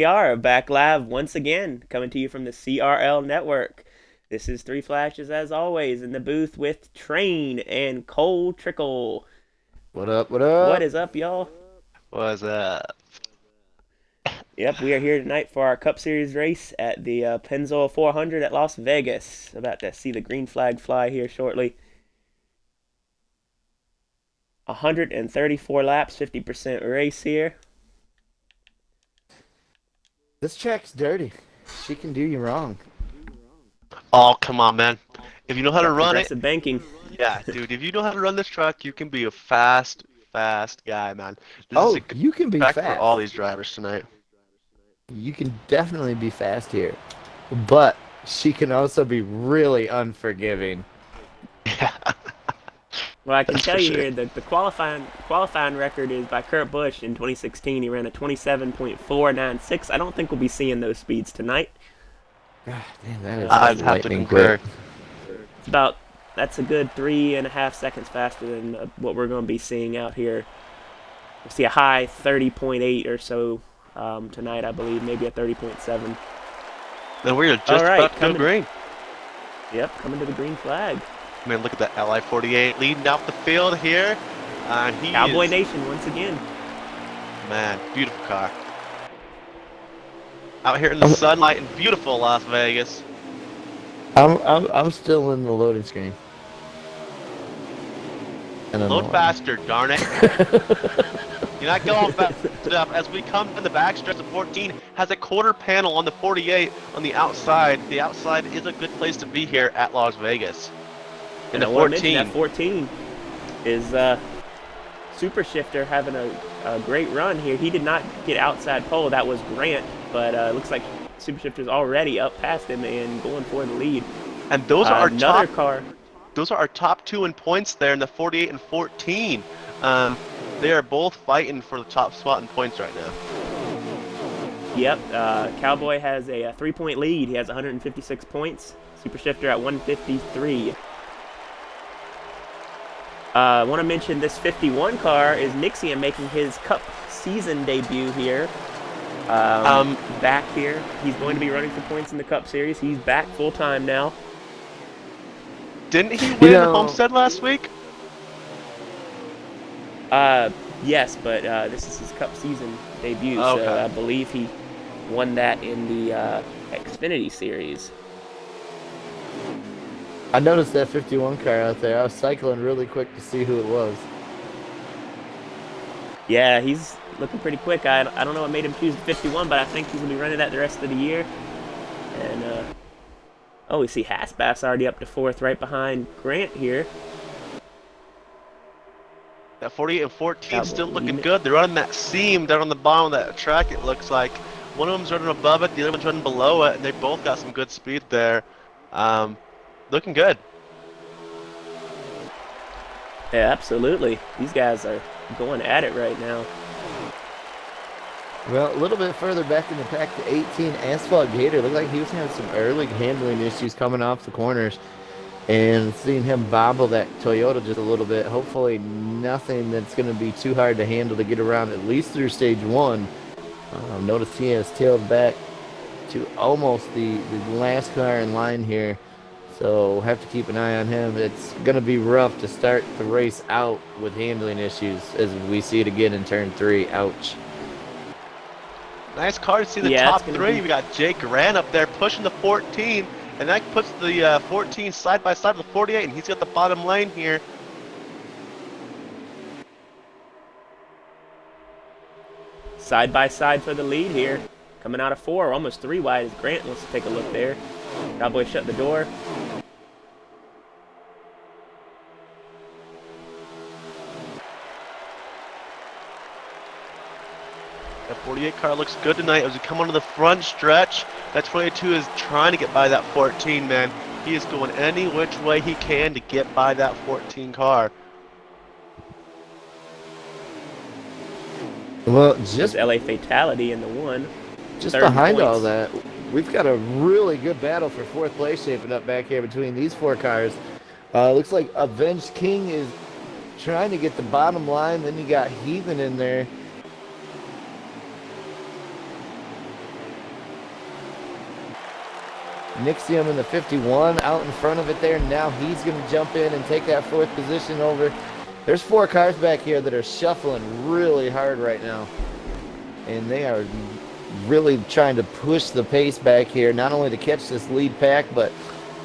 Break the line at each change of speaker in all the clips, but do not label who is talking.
We are back live once again, coming to you from the CRL network. This is Three Flashes, as always, in the booth with Train and Cole Trickle.
What up? What
What
up?
is up, y'all?
Was
Yep, we are here tonight for our Cup Series race at the Pennzoil 400 at Las Vegas. About to see the green flag fly here shortly. 134 laps, 50% race here.
This track's dirty. She can do you wrong.
Oh, come on, man. If you know how to
Got
run it,
progressive banking.
yeah, dude. If you know how to run this truck, you can be a fast, fast guy, man. This is a
Oh,
good
you can be
track for all
fast.
these drivers tonight.
You can definitely be fast here. But she can also be really unforgiving.
Yeah,
Well, I can
that's
tell
for
you
sure.
here that the qualifying record is by Kurt Busch in 2016. He ran a 27.496. I don't think we'll be seeing those speeds tonight.
God, damn, that is
Uh,
I'd have to
lightning quick.
concur.
it's about that's a good 3.5 seconds faster than what we're going to be seeing out here. We'll see a high 30.8 or so tonight, I believe, maybe a 30.7.
And we're
All
just
right,
about to go
coming.
green.
Yep, coming to the green flag.
I mean, look at that LI-48 leading out the field here. He
Cowboy
is,
Nation once again.
man, beautiful car. Out here in the
I'm,
sunlight in beautiful Las Vegas.
I'm still in the loading screen. And I'm
Load
on.
faster, darn it. You're not going fast enough. As we come in the backstretch, the 14 has a quarter panel on the 48 on the outside. The outside is a good place to be here at Las Vegas. And
And
the
I want to mention that
14,
14 is Super Shifter having a great run here. He did not get outside pole. That was Grant, but looks like Super Shifter's already up past him and going for the lead.
and those are our
Another
top.
car.
Those are our top two in points there in the 48 and 14. Um, they are both fighting for the top spot in points right now.
Yep, Cowboy has a 3-point lead. He has 156 points. Super Shifter at 153. I want to mention this 51 car is Nixian making his Cup season debut here.
Um,
Back here. He's going to be running for points in the Cup Series. He's back full time now.
didn't he
You
win
know,
Homestead last week?
Uh, yes, but this is his Cup season debut, so
Okay.
I believe he won that in the Xfinity Series.
I noticed that 51 car out there. I was cycling really quick to see who it was.
Yeah, he's looking pretty quick. I don't know what made him choose the 51, but I think he's going to be running that the rest of the year. And, oh, we see Hasbass already up to fourth right behind Grant here.
That 48 and 14
Cowboy
still looking
leading it.
good. They're running that seam down on the bottom of that track, it looks like. One of them's running above it, the other one's running below it, and they both got some good speed there. Um, looking good.
Yeah, absolutely. These guys are going at it right now.
Well, a little bit further back in the pack to 18, Asphalt Gator. Looked like he was having some early handling issues coming off the corners. And seeing him bobble that Toyota just a little bit. Hopefully nothing that's going to be too hard to handle to get around at least through stage one. Notice he has tailed back to almost the last car in line here. So we'll have to keep an eye on him. It's going to be rough to start the race out with handling issues as we see it again in turn three. Ouch.
Nice car to see the
Yeah, it's
top
going to
three.
be.
We got Jake Grant up there pushing the 14, and that puts the 14 side by side with the 48, and he's got the bottom lane here.
Side by side for the lead here. Coming out of four, almost three wide as Grant wants to take a look there. Cowboy shut the door.
That 48 car looks good tonight as we come onto the front stretch. That 22 is trying to get by that 14, man. He is going any which way he can to get by that 14 car.
Well,
There's LA Fatality in the one.
just
Third in
behind all
points.
that, we've got a really good battle for fourth place shaping up back here between these four cars. Looks like Avenged King is trying to get the bottom line. Then you got Heathen in there. Nixium in the 51 out in front of it there. Now he's going to jump in and take that 4th position over. There's 4 cars back here that are shuffling really hard right now. And they are really trying to push the pace back here, not only to catch this lead pack, but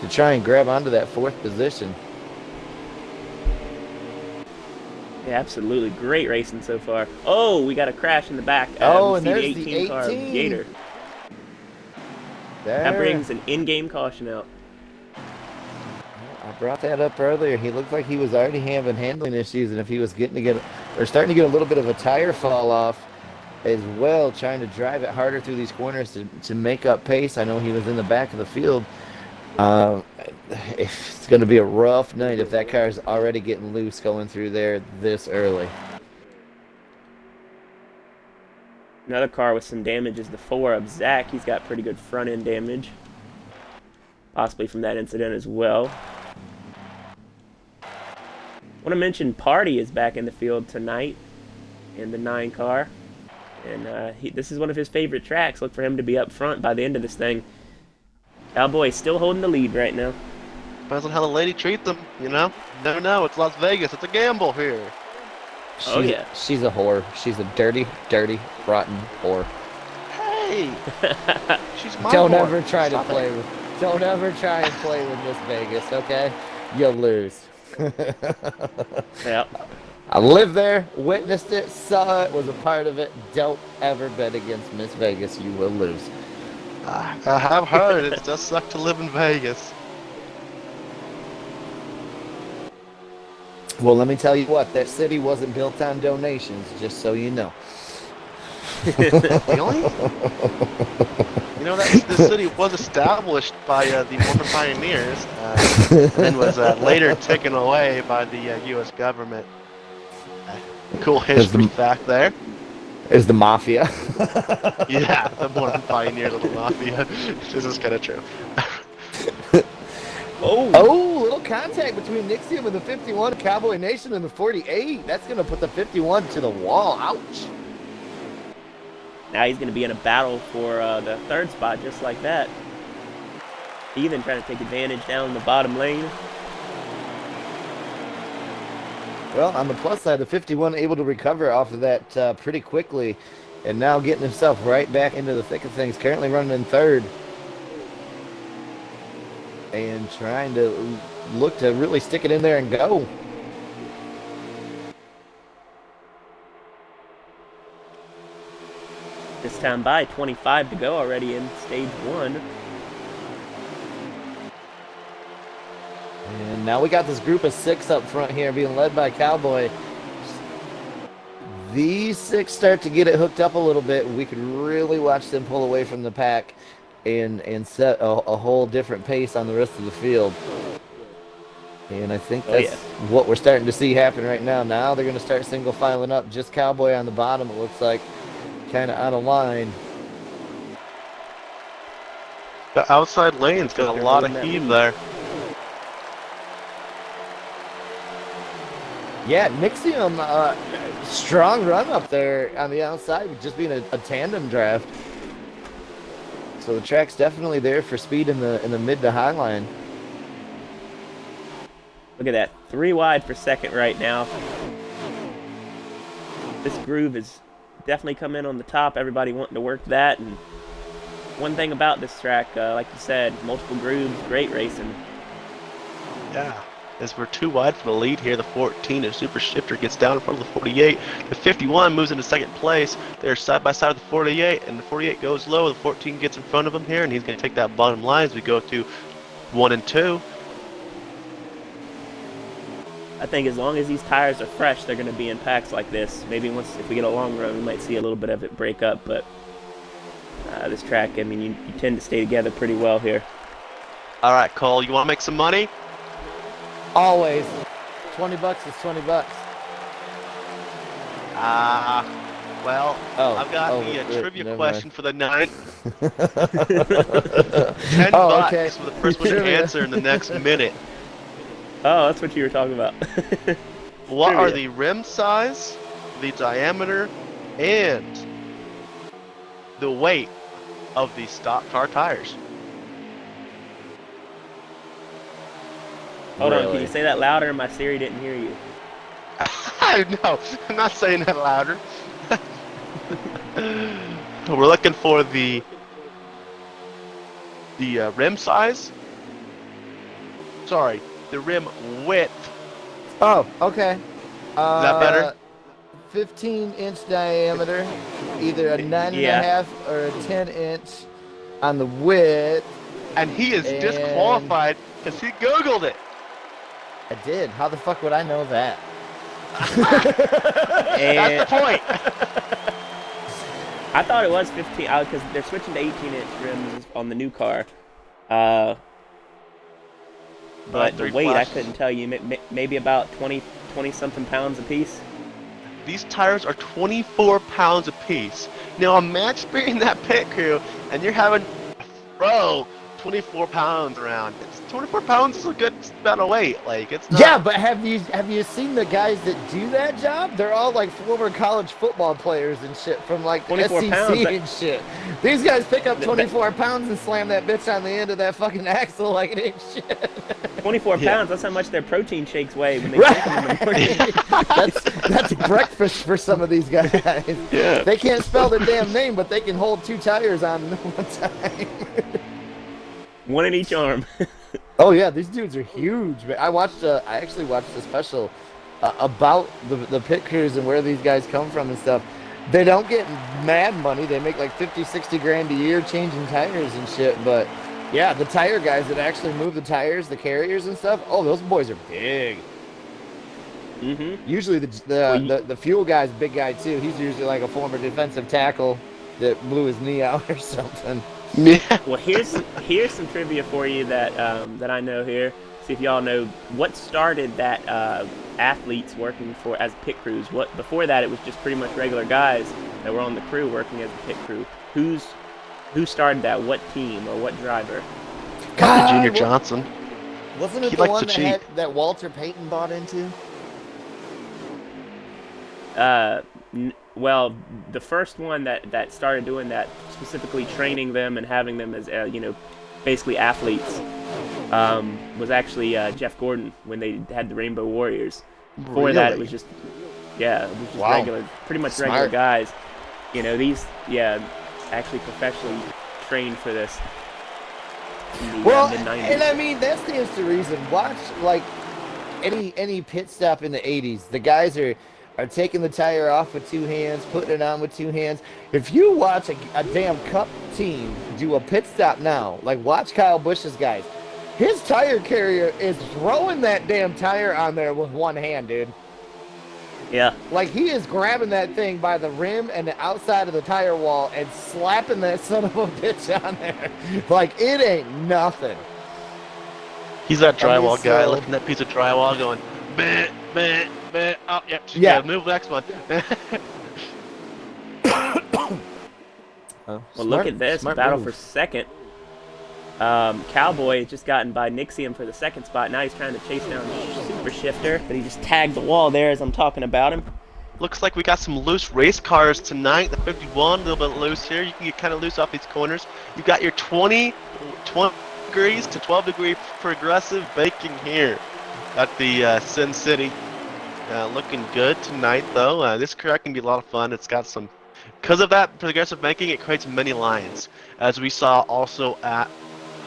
to try and grab onto that 4th position.
Yeah, absolutely. Great racing so far. Oh, we got a crash in the back.
Oh,
we
and
see
there's
the
the
18 car of
18.
Gator.
There.
That brings an in-game caution out.
I brought that up earlier. He looked like he was already having handling issues, and if he was starting to get a little bit of a tire fall off as well, trying to drive it harder through these corners to make up pace. I know he was in the back of the field. It's going to be a rough night if that car is already getting loose going through there this early.
Another car with some damage is the 4 of Zach. He's got pretty good front end damage, possibly from that incident as well. I want to mention Party is back in the field tonight in the 9 car. And this is one of his favorite tracks. Look for him to be up front by the end of this thing. Cowboy still holding the lead right now.
Depends on how the lady treats them, you know? Never know. It's Las Vegas. It's a gamble here.
Oh, yeah.
She's a whore. She's a dirty, dirty, rotten whore.
Hey! She's my
Don't
whore.
ever try
Stop
to play with. Don't ever try and play with Miss Vegas, okay? You'll lose.
Yeah.
I lived there, witnessed it, saw it, was a part of it. Don't ever bet against Miss Vegas. You will lose.
I have heard it does suck to live in Vegas.
Well, let me tell you what. That city wasn't built on donations, just so you know.
Really? You know, this city was established by the Mormon pioneers and then was later taken away by the U.S. government. Cool history fact there.
Is the mafia.
Yeah, the Mormon pioneers of the mafia. This is kind of true.
Oh, little contact between Nixium and the 51, Cowboy Nation and the 48. That's going to put the 51 to the wall. Ouch.
Now he's going to be in a battle for the 3rd spot just like that. Ethan trying to take advantage down the bottom lane.
Well, on the plus side, the 51 able to recover off of that pretty quickly, and now getting himself right back into the thick of things. Currently running in 3rd, and trying to look to really stick it in there and go.
This time by 25 to go already in stage 1.
And now we got this group of 6 up front here being led by Cowboy. These 6 start to get it hooked up a little bit. We could really watch them pull away from the pack and set a whole different pace on the rest of the field. And I think that's what we're starting to see happen right now. Now they're going to start single filing up. Just Cowboy on the bottom, it looks like, kind of out of line.
The outside lane's got a lot of heave there.
Yeah, Nixium, strong run up there on the outside, just being a tandem draft. So the track's definitely there for speed in the mid to high line.
Look at that. 3 wide for 2nd right now. This groove is definitely come in on the top. Everybody wanting to work that. And one thing about this track, like you said, multiple grooves, great racing.
Yeah. As we're 2 wide for the lead here, the 14 of Super Shifter gets down in front of the 48. The 51 moves into 2nd place. They're side by side with the 48, and the 48 goes low. The 14 gets in front of him here, and he's going to take that bottom line as we go to 1 and 2.
I think as long as these tires are fresh, they're going to be in packs like this. Maybe if we get a long run, we might see a little bit of it break up, but this track, I mean, you tend to stay together pretty well here.
All right, Cole, you want to make some money?
Always. $20 is $20.
Well, I've got the trivia question for the night. $10
okay.
for the first one to answer in the next minute.
Oh, that's what you were talking about.
What are the rim size, the diameter, and the weight of the stock car tires?
Hold on, can
Really?
you say that louder? My Siri didn't hear you.
No, I'm not saying that louder. We're looking for the rim size. Sorry, the rim width.
Oh, okay.
Is that better?
15-inch diameter, either a 9.5
Yeah.
or a 10-inch on the width.
And he is
And-
disqualified because he Googled it.
I did. How the fuck would I know that?
And
That's the point.
I thought it was 15 because they're switching to 18-inch rims on the new car. But the
3
weight, I
plus.
couldn't tell you. Maybe about 20 something pounds a piece.
These tires are 24 pounds apiece. Now imagine being that pit crew and you're having to throw 24 pounds around. 24 pounds is a good amount of weight. Like it's not.
Yeah, but have you seen the guys that do that job? They're all like former college football players and shit from like
24
SEC
pounds,
and shit. These guys pick up 24 pounds and slam that bitch on the end of that fucking axle like it ain't shit.
24
Yeah.
pounds, that's how much their protein shakes weigh when they
Right.
drink them in the morning.
That's breakfast for some of these guys.
Yeah.
They can't spell their damn name, but they can hold 2 tires on one time.
One in each arm.
Oh yeah, these dudes are huge. Man. I actually watched a special about the pit crews and where these guys come from and stuff. They don't get mad money. They make like 50, 60 grand a year changing tires and shit. But yeah, the tire guys that actually move the tires, the carriers and stuff. Oh, those boys are big.
Mm-hmm.
Usually the fuel guy's a big guy too. He's usually like a former defensive tackle that blew his knee out or something.
Yeah.
Well, here's some trivia for you that that I know here. See if y'all know what started that athletes working for as pit crews. What before that it was just pretty much regular guys that were on the crew working as a pit crew. Who started that? What team or what driver?
God,
Junior Johnson.
Wasn't it
He
the
likes
one
to cheat.
that Walter Payton bought into?
Well, the first one that started doing that, specifically training them and having them as basically athletes, was actually Jeff Gordon when they had the Rainbow Warriors. Before that, it was just
Wow.
regular, pretty much regular
Smart.
guys. These actually professionally trained for this. In the
Well,
mid-90s.
and I mean that stands to reason. Watch like any pit stop in the '80s. The guys are taking the tire off with 2 hands, putting it on with 2 hands. If you watch a damn Cup team do a pit stop now, like watch Kyle Busch's guys, his tire carrier is throwing that damn tire on there with 1 hand, dude.
Yeah.
Like he is grabbing that thing by the rim and the outside of the tire wall and slapping that son of a bitch on there. Like it ain't nothing.
He's that drywall
so-
guy lifting that piece of drywall going, meh, meh, meh. Oh, yep.
Yeah.
Move the next one.
Oh,
Well, look at this battle for second. Cowboy just gotten by Nixium for the second spot. Now he's trying to chase down Super Shifter, but he just tagged the wall there as I'm talking about him.
Looks like we got some loose race cars tonight. The 51, a little bit loose here. You can get kind of loose off these corners. You've got your 20 degrees to 12 degree progressive baking here at the Sin City. Looking good tonight, though. This track can be a lot of fun. It's got some... Because of that progressive banking, it creates many lines. As we saw also at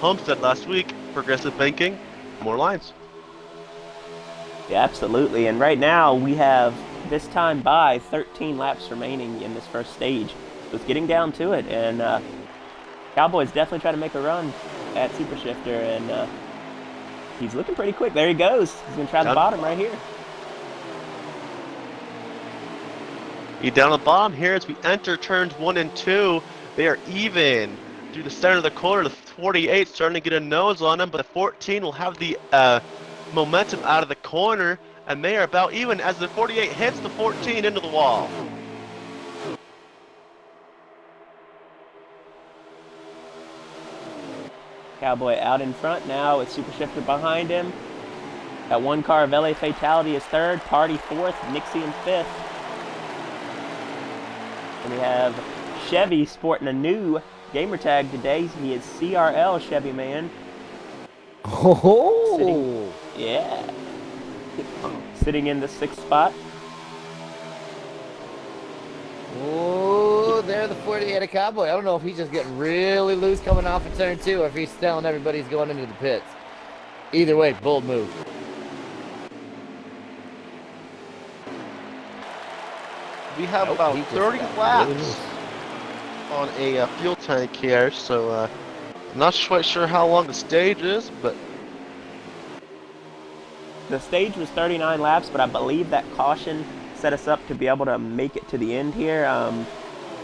Homestead last week, progressive banking, more lines.
Yeah, absolutely. And right now we have this time by 13 laps remaining in this first stage. So it's getting down to it, and Cowboy's definitely trying to make a run at Super Shifter, and he's looking pretty quick. There he goes. He's gonna try the bottom right here.
You down the bottom here as we enter turns 1 and 2. They are even through the center of the corner. The 48 starting to get a nose on them, but the 14 will have the momentum out of the corner, and they are about even as the 48 hits the 14 into the wall.
Cowboy out in front now with Super Shifter behind him. That one car of LA Fatality is third, Party fourth, Nixium fifth. And we have Chevy sporting a new gamer tag today. He is CRL Chevy Man.
Oh,
Yeah. Sitting in the 6th spot.
Oh, there the 48 of Cowboy. I don't know if he's just getting really loose coming off of turn 2 or if he's telling everybody he's going into the pits. Either way, bold move.
We have about 30 laps on a fuel tank here, so not quite sure how long the stage is, but
The stage was 39 laps, but I believe that caution set us up to be able to make it to the end here.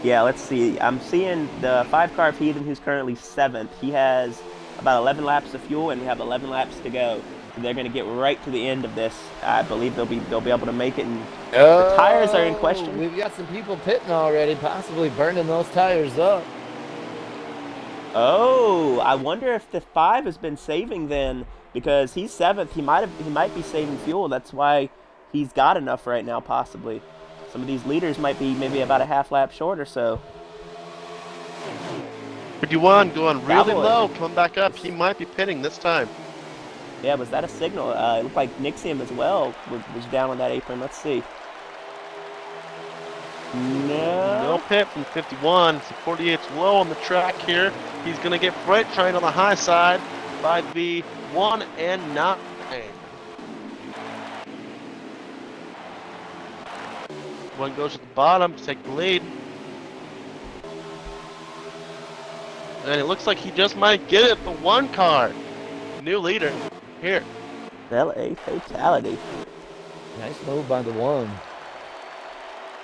Yeah, let's see. I'm seeing the 5-car of Heathen, who's currently 7th. He has about 11 laps of fuel, and we have 11 laps to go. So they're going to get right to the end of this. I believe they'll be able to make it. And the tires are in question.
We've got some people pitting already, possibly burning those tires up.
Oh, I wonder if the 5 has been saving then, because he's 7th. He might be saving fuel. That's why he's got enough right now, possibly. Some of these leaders might be maybe about a half lap short or so.
51 going really
Cowboy.
low, coming back up. He might be pitting this time.
Yeah, was that a signal? It looked like Nixium as well was down on that apron. Let's see.
No
No.
pit from 51. So 48's low on the track here. He's going to get freight trained on the high side by the 1 and 9. One goes to the bottom to take the lead. And it looks like he just might get it. The 1 car. New leader. Here.
LA fatality.
Nice move by the 1.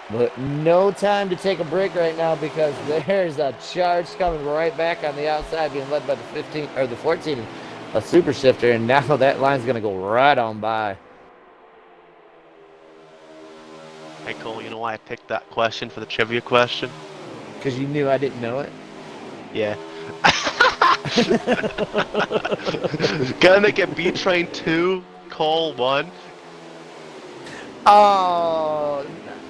But no time to take a break right now because there's a charge coming right back on the outside being led by the 15 or the 14, a super shifter, and now that line's gonna go right on by.
Hey Cole, you know why I picked that question for the trivia question?
Because you knew I didn't know it.
Yeah. Gonna make it B Train 2, Cole 1.
Oh,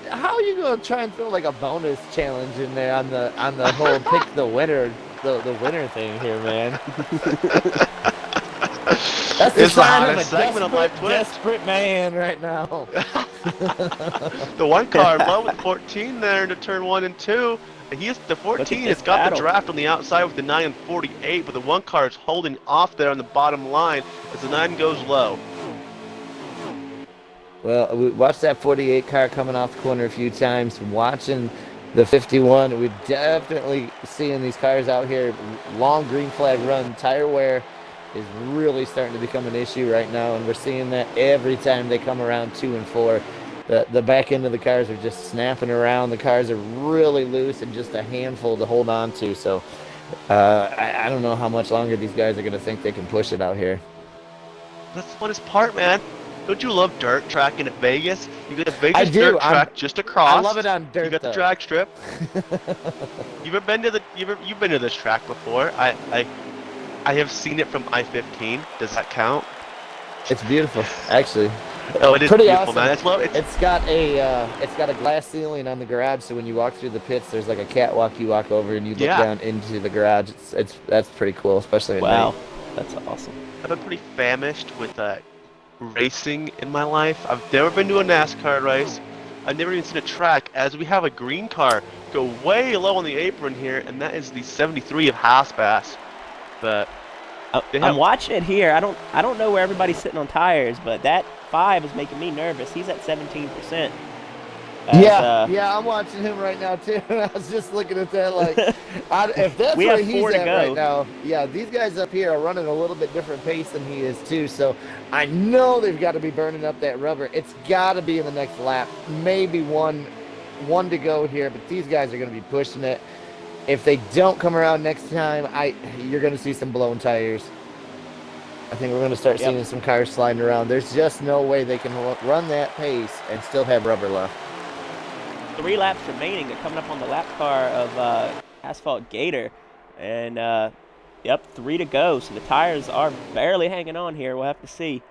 how are you gonna try and throw like a bonus challenge in there on the whole pick the winner winner thing here, man? That's the
It's the
sign of a
hottest segment on my
desperate man right now.
The 1 car low with 14 there into turn 1 and 2. And the 14 has got
battle.
the draft on the outside with the 9 and 48, but the 1 car is holding off there on the bottom line as the 9 goes low.
Well, we watched that 48 car coming off the corner a few times. Watching the 51, we're definitely seeing these cars out here. Long green flag run, tire wear is really starting to become an issue right now, and we're seeing that every time they come around 2 and 4. The back end of the cars are just snapping around. The cars are really loose and just a handful to hold on to. So I don't know how much longer these guys are going to think they can push it out here.
That's the funnest part, man. Don't you love dirt tracking at Vegas? You get a Vegas
I do.
dirt track just across.
I love it on dirt.
You got the
though.
drag strip. You've been to this track before. I have seen it from I-15. Does that count?
It's beautiful, actually.
Oh, it is
pretty
beautiful,
awesome.
man.
It's got a glass ceiling on the garage, so when you walk through the pits, there's like a catwalk you walk over and you look down into the garage. That's pretty cool, especially at
Wow,
night.
that's awesome.
I've been pretty famished with racing in my life. I've never been to a NASCAR race. I've never even seen a track, as we have a green car go way low on the apron here, and that is the 73 of Haasbass. But
I'm watching it here. I don't know where everybody's sitting on tires, but that 5 is making me nervous. He's at 17%.
Yeah, I'm watching him right now too. I was just looking at that like, if that's
We
where
have
he's
4 to
at
go.
right now, yeah, these guys up here are running a little bit different pace than he is too. So I know they've got to be burning up that rubber. It's got to be in the next lap, maybe one to go here. But these guys are going to be pushing it. If they don't come around next time, you're going to see some blown tires. I think we're going to start seeing some cars sliding around. There's just no way they can run that pace and still have rubber left.
3 laps remaining. They're coming up on the lap car of Asphalt Gator. And, 3 to go. So the tires are barely hanging on here. We'll have to see.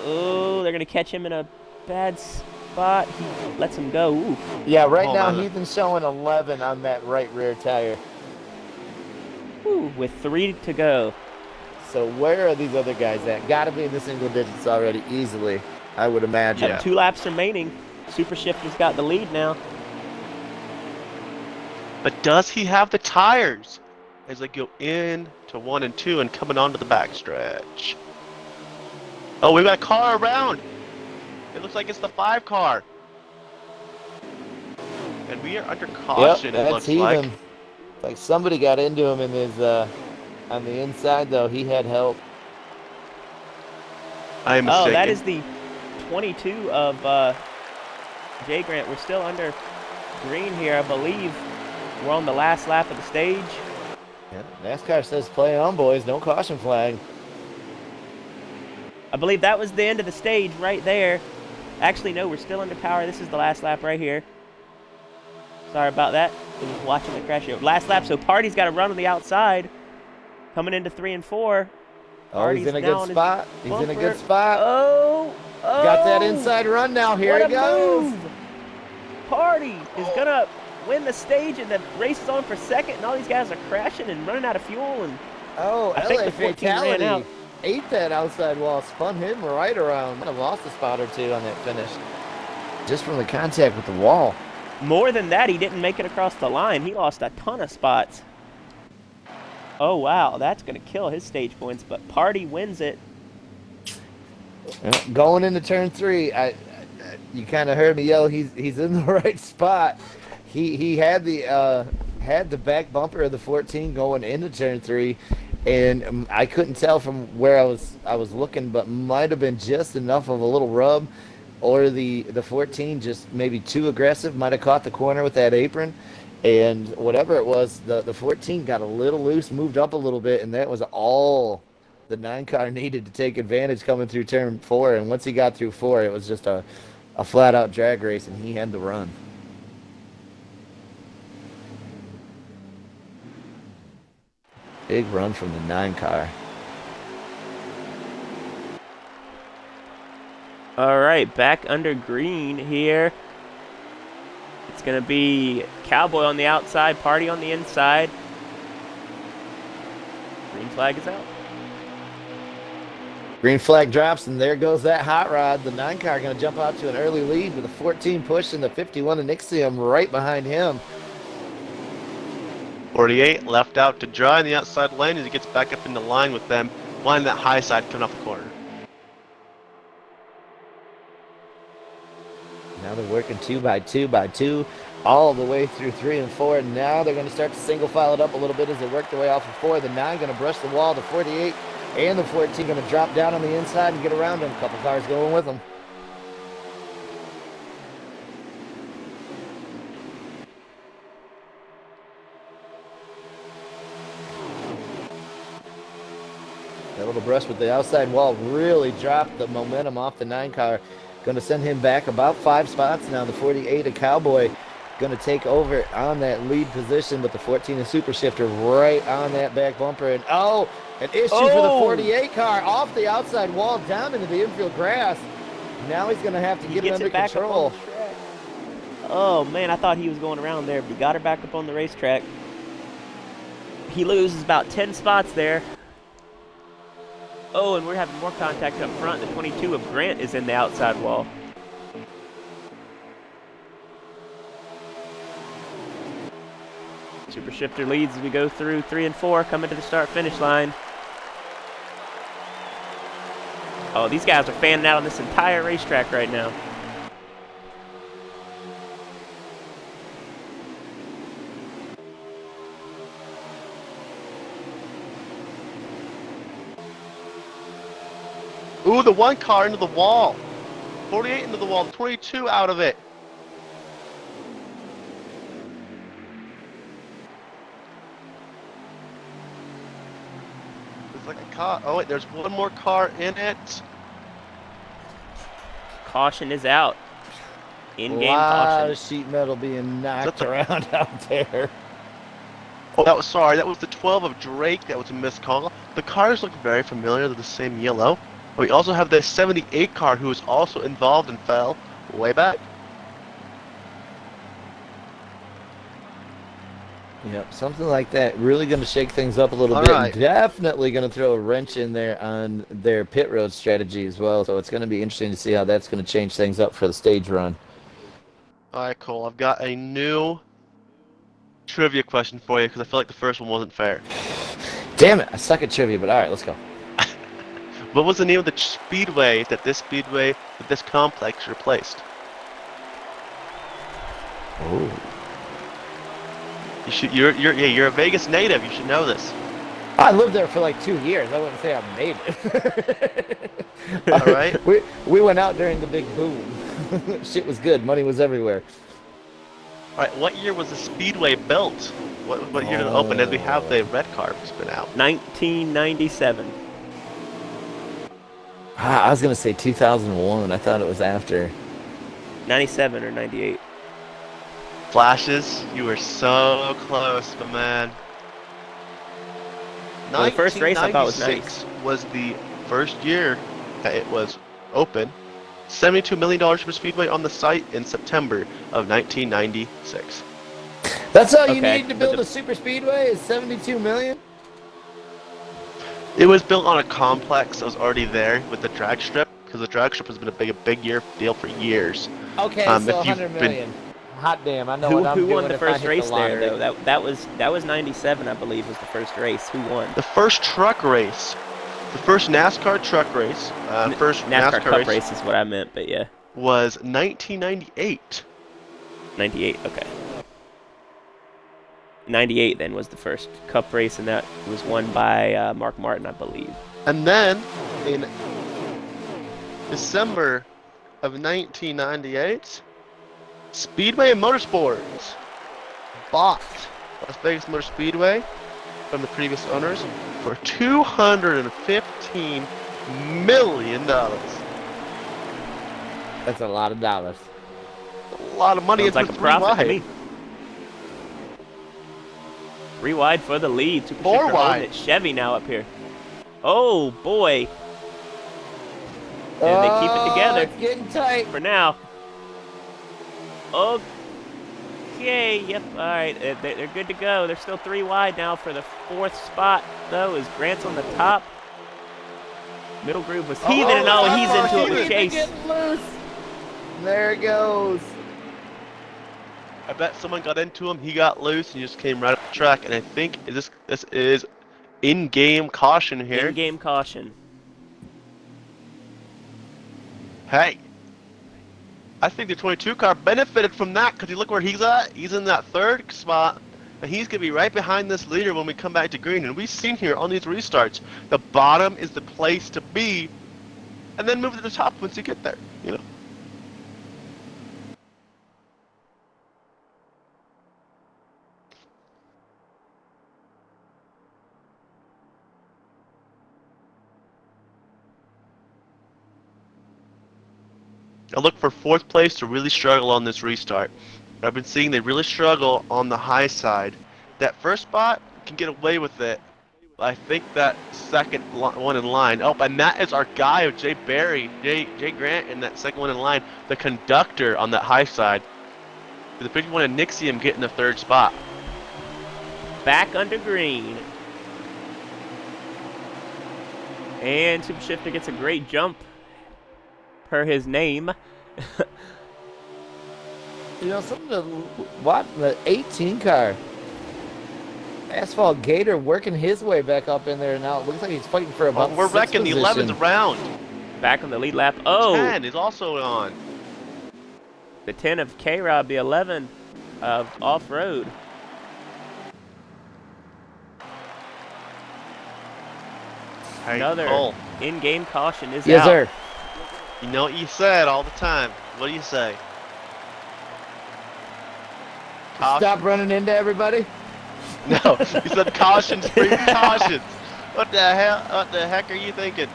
Oh, they're going to catch him in a bad spot. He lets him go. Ooh.
Yeah, right now Heathen's showing 11 on that right rear tire.
Ooh, with 3 to go.
So where are these other guys at? Got to be in the single digits already, easily, I would imagine.
Yeah.
2 laps remaining. Super Shifter's got the lead now.
But does he have the tires as they go in to 1 and 2 and coming onto the backstretch? Oh, we've got a car around. It looks like it's the 5 car. And we are under caution,
Yep,
it looks
that's
like.
even. Like somebody got into him in his on the inside though. He had help.
I am mistaken.
Oh, that is the 22 of Jay Grant. We're still under green here, I believe. We're on the last lap of the stage.
Yeah, NASCAR says play on, boys. No caution flag.
I believe that was the end of the stage right there. Actually, no, we're still under power. This is the last lap right here. Sorry about that. I was watching the crash here. Last lap, so Party's got to run on the outside. Coming into 3 and 4.
Oh, he's in a good spot. He's in a good spot.
Oh,
Got that inside run now. Here
what
he
a
goes.
move. Party is going to win the stage, and the race is on for second, and all these guys are crashing and running out of fuel. And
Oh,
I think
LA
the 14 ran out.
fatality. Ate that outside wall, spun him right around. Might have lost a spot or two on that finish. Just from the contact with the wall.
More than that, he didn't make it across the line. He lost a ton of spots. Oh, wow. That's going to kill his stage points, but Party wins it.
Going into turn 3, you kind of heard me yell. He's in the right spot. He had the back bumper of the 14 going into turn 3, and I couldn't tell from where I was looking, but might have been just enough of a little rub, or the 14 just maybe too aggressive. Might have caught the corner with that apron, and whatever it was, the 14 got a little loose, moved up a little bit, and that was all the 9 car needed to take advantage coming through turn 4. And once he got through 4, it was just a flat out drag race, and he had the run. Big run from the 9 car.
All right, back under green here. It's going to be Cowboy on the outside, Party on the inside. Green flag is out.
Green flag drops, and there goes that hot rod. The 9 car going to jump out to an early lead with a 14 push and the 51 of Nixium right behind him.
48 left out to dry in the outside lane as he gets back up into line with them, lining that high side coming off the corner.
Now they're working 2 by 2 by 2 all the way through 3 and 4. Now they're going to start to single file it up a little bit as they work their way off of 4. The 9 going to brush the wall. The 48 and the 14 going to drop down on the inside and get around them. A couple cars going with them. That little brush with the outside wall really dropped the momentum off the 9 car. Going to send him back about 5 spots now. The 48 of Cowboy going to take over on that lead position, but the 14 of Super Shifter right on that back bumper. And an issue for the 48 car off the outside wall down into the infield grass. Now he's going to have to get it under control.
Oh, man, I thought he was going around there, but he got her back up on the racetrack. He loses about 10 spots there. Oh, and we're having more contact up front. The 22 of Grant is in the outside wall. Super Shifter leads as we go through 3 and 4, coming to the start-finish line. Oh, these guys are fanning out on this entire racetrack right now.
Ooh, the 1 car into the wall. 48 into the wall, 22 out of it. It's like a car. Oh, wait, there's 1 more car in it.
Caution is out. In-game
A lot
caution.
of sheet metal being knocked around out there.
Oh, that was the 12 of Drake. That was a missed call. The cars look very familiar. They're the same yellow. We also have the 78 car who was also involved and fell way back.
Yep, something like that. Really going to shake things up a little
All
bit, and
right.
definitely going to throw a wrench in there on their pit road strategy as well. So it's going to be interesting to see how that's going to change things up for the stage run.
All right, Cole. I've got a new trivia question for you because I feel like the first one wasn't fair.
Damn it, I suck at trivia, but all right, let's go.
What was the name of the speedway that this complex replaced?
Oh.
You're a Vegas native. You should know this.
I lived there for like 2 years. I wouldn't say I made it.
All right.
We went out during the big boom. Shit was good. Money was everywhere.
All right. What year was the speedway built? What year did it open? As we have the red car spin out.
1997.
I was gonna say 2001. I thought it was after.
97 or 98.
Flashes. You were so close, my man.
Well, the first race I thought was
1996 was the first year that it was open. $72 million for Speedway on the site in September of 1996.
That's all you
Okay,
need to
but
build
the-
a super speedway is 72 million.
It was built on a complex that was already there with the drag strip, because the drag strip has been a big deal for years.
Okay,
If
so
you've
100
been-
million. Hot damn! I know
Who
what I'm doing
won the
if I
first
hit
race
the
there
lottery.
though? That was 97, I believe, was the first race. Who won?
The first truck race, the first NASCAR truck race, first
NASCAR Cup
race
race is what I meant, but yeah,
was 1998.
98. Okay. 98 then was the first Cup race, and that was won by Mark Martin, I believe.
And then, in December of 1998, Speedway and Motorsports bought Las Vegas Motor Speedway from the previous owners for $215 million.
That's a lot of dollars.
A lot of money.
Sounds like a
It's
profit to
wide.
me. 3 wide for the lead. Super
4
Shifter
wide.
holding it. Chevy now up here. Oh boy. And they keep it together
It's getting tight.
for now. Okay, yep, all right, they're good to go. They're still 3 wide now for the 4th spot, though, as Grant's on the top. Middle groove was heaving, and oh, he's into it with Chase.
Getting loose. There it goes.
I bet someone got into him. He got loose and just came right up the track. And I think this is in-game caution here.
In-game caution.
Hey, I think the 22 car benefited from that because you look where he's at. He's in that 3rd spot, and he's going to be right behind this leader when we come back to green. And we've seen here on these restarts, the bottom is the place to be, and then move to the top once you get there, you know. I look for 4th place to really struggle on this restart. I've been seeing they really struggle on the high side. That first spot can get away with it. But I think that second one in line. Oh, and that is our guy, Jay Grant, in that second one in line, the conductor on that high side. The 51 and Nixium getting the 3rd spot.
Back under green. And Super Shifter gets a great jump per his name.
You know, something to what the 18 car. Asphalt Gator working his way back up in there now. It looks like he's fighting for about
We're
6th
wrecking the
position.
11th round.
Back on the lead lap. Oh,
10 is also on.
the 10 of K-Rob, the 11 of Off-Road.
Hey,
Another
Cole,
in-game caution is
Yes,
out.
sir.
you know what you said all the time. What do you say? Caution.
Stop running into everybody.
No, you said cautions, precautions. What the hell? What the heck are you thinking?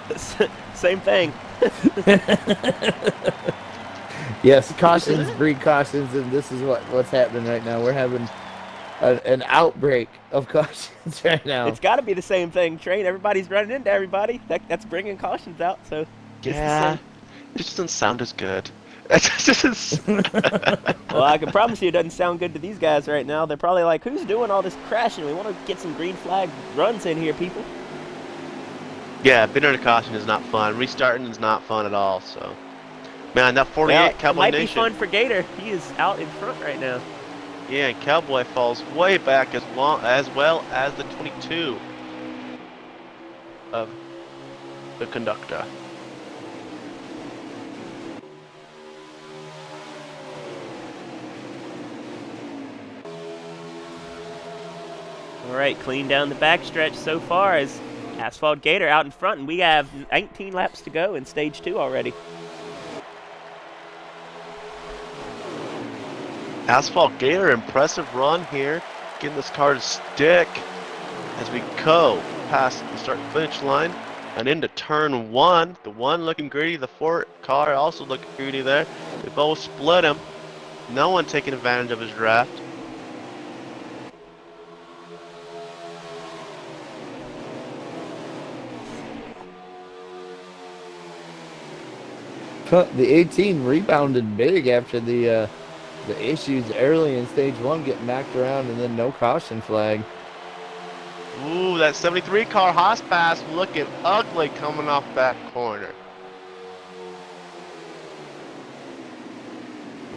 Same thing.
Yes, cautions breed cautions, and this is what's happening right now. We're having an outbreak of cautions right now.
It's got to be the same thing, Train. Everybody's running into everybody. That's bringing cautions out. So it's the
Yeah,
same.
it just doesn't sound as good.
Well, I can promise you it doesn't sound good to these guys right now. They're probably like, who's doing all this crashing? We want to get some green flag runs in here, people.
Yeah, being under caution is not fun. Restarting is not fun at all. So, man, that 48
Well, it
Cowboy
might be
Nation.
fun for Gator. He is out in front right now.
Yeah, and Cowboy falls way back as well as the 22 of the conductor.
All right, clean down the backstretch so far as Asphalt Gator out in front, and we have 19 laps to go in stage 2 already.
Asphalt Gator, impressive run here, getting this car to stick as we go past the start-finish line and into turn 1. The 1 looking greedy, the 4 car also looking greedy there. They both split him. No one taking advantage of his draft.
The 18 rebounded big after the issues early in stage 1, getting knocked around and then no caution flag.
Ooh, that 73 car Haas pass looking ugly coming off that corner.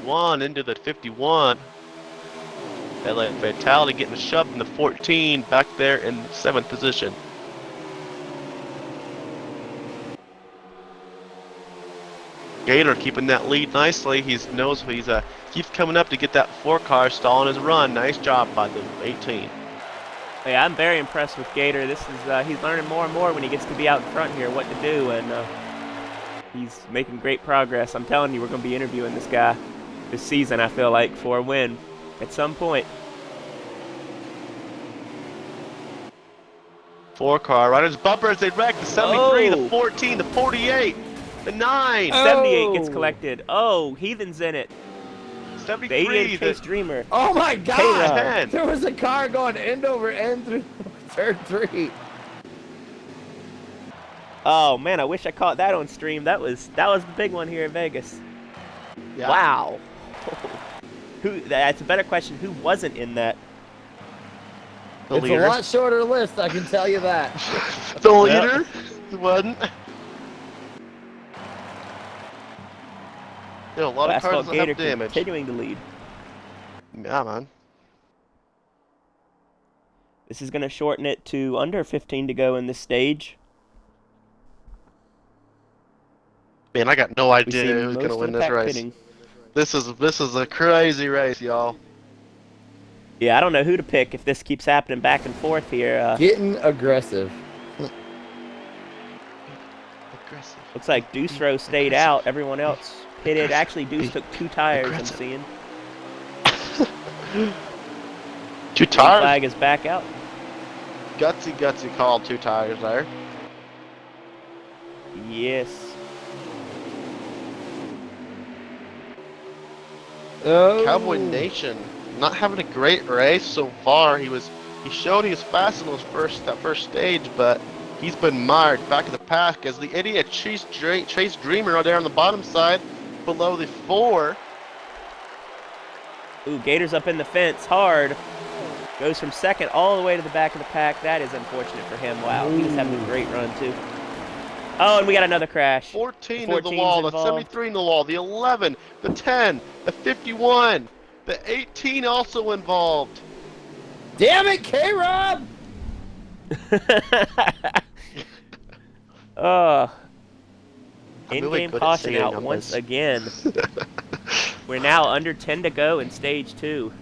1 into the 51. LA Fatality getting shoved in the 14 back there in 7th position. Gator keeping that lead nicely. He knows he's keeps coming up to get that 4 car stalling his run. Nice job by the 18.
Hey, I'm very impressed with Gator. This is he's learning more and more when he gets to be out in front here, what to do, and he's making great progress. I'm telling you, we're going to be interviewing this guy this season, I feel like, for a win at some point.
4 car riders bumper as they wreck the 73,
Oh.
the 14, the 48, the 9,
78 gets collected. Oh, Heathen's in it. The
73,
88
the
Chase Dreamer.
Oh my God!
10.
There was a car going end over end through turn 3.
Oh man, I wish I caught that on stream. That was the big one here in Vegas.
Yeah.
Wow. That's a better question. Who wasn't in that?
The
It's
leader.
a lot shorter list, I can tell you that.
The leader wasn't. There are a lot of cars
Asphalt
that
Gator
have damage.
continuing to lead.
Yeah, man.
This is going to shorten it to under 15 to go in this stage.
Man, I got no
We
idea
see
who's
most
gonna
of
win
the
this
pack
race.
pitting.
This is a crazy race, y'all.
Yeah, I don't know who to pick if this keeps happening back and forth here.
Getting aggressive.
Aggressive.
Looks like Deuce Row stayed out. Everyone else pitted. Actually, Deuce took 2 tires, I'm
Aggressive.
seeing.
2
Green
tires.
flag is back out.
Gutsy called 2 tires there.
Yes.
Oh.
Cowboy Nation not having a great race so far. He showed he was fast in that first stage, but he's been mired back of the pack as the idiot Chase Dreamer out there on the bottom side below the 4.
Ooh, Gator's up in the fence hard. Goes from second all the way to the back of the pack. That is unfortunate for him. Wow, he was having a great run too. Oh, and we got another crash.
14
The
in the
14's
wall, the
involved.
73 in the wall, the 11, the 10, the 51, the 18 also involved.
Damn it, K-Rob!
Oh.
I'm really
In-game
good at
caution
saying
out
numbers.
once again. We're now under 10 to go in stage 2.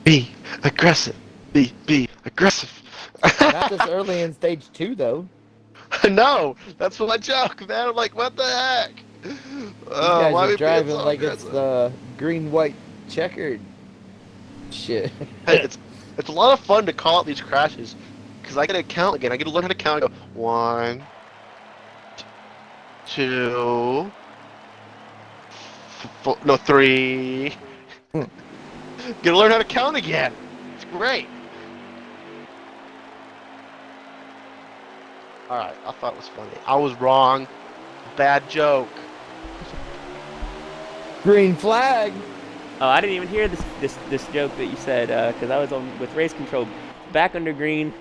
Be aggressive. Be aggressive.
Not this early in stage 2, though.
No, that's my joke, man. I'm like, what the heck?
You
Oh,
guys
why
are
we being
driving
so
like it's
aggressive?
the green-white checkered shit.
Hey, it's a lot of fun to call out these crashes because I get to count again. I get to learn how to count. And go 1, 2, 4, no 3. Get to learn how to count again. It's great. Alright, I thought it was funny. I was wrong. Bad joke.
Green flag.
Oh, I didn't even hear this joke that you said because I was on with race control. Back under green.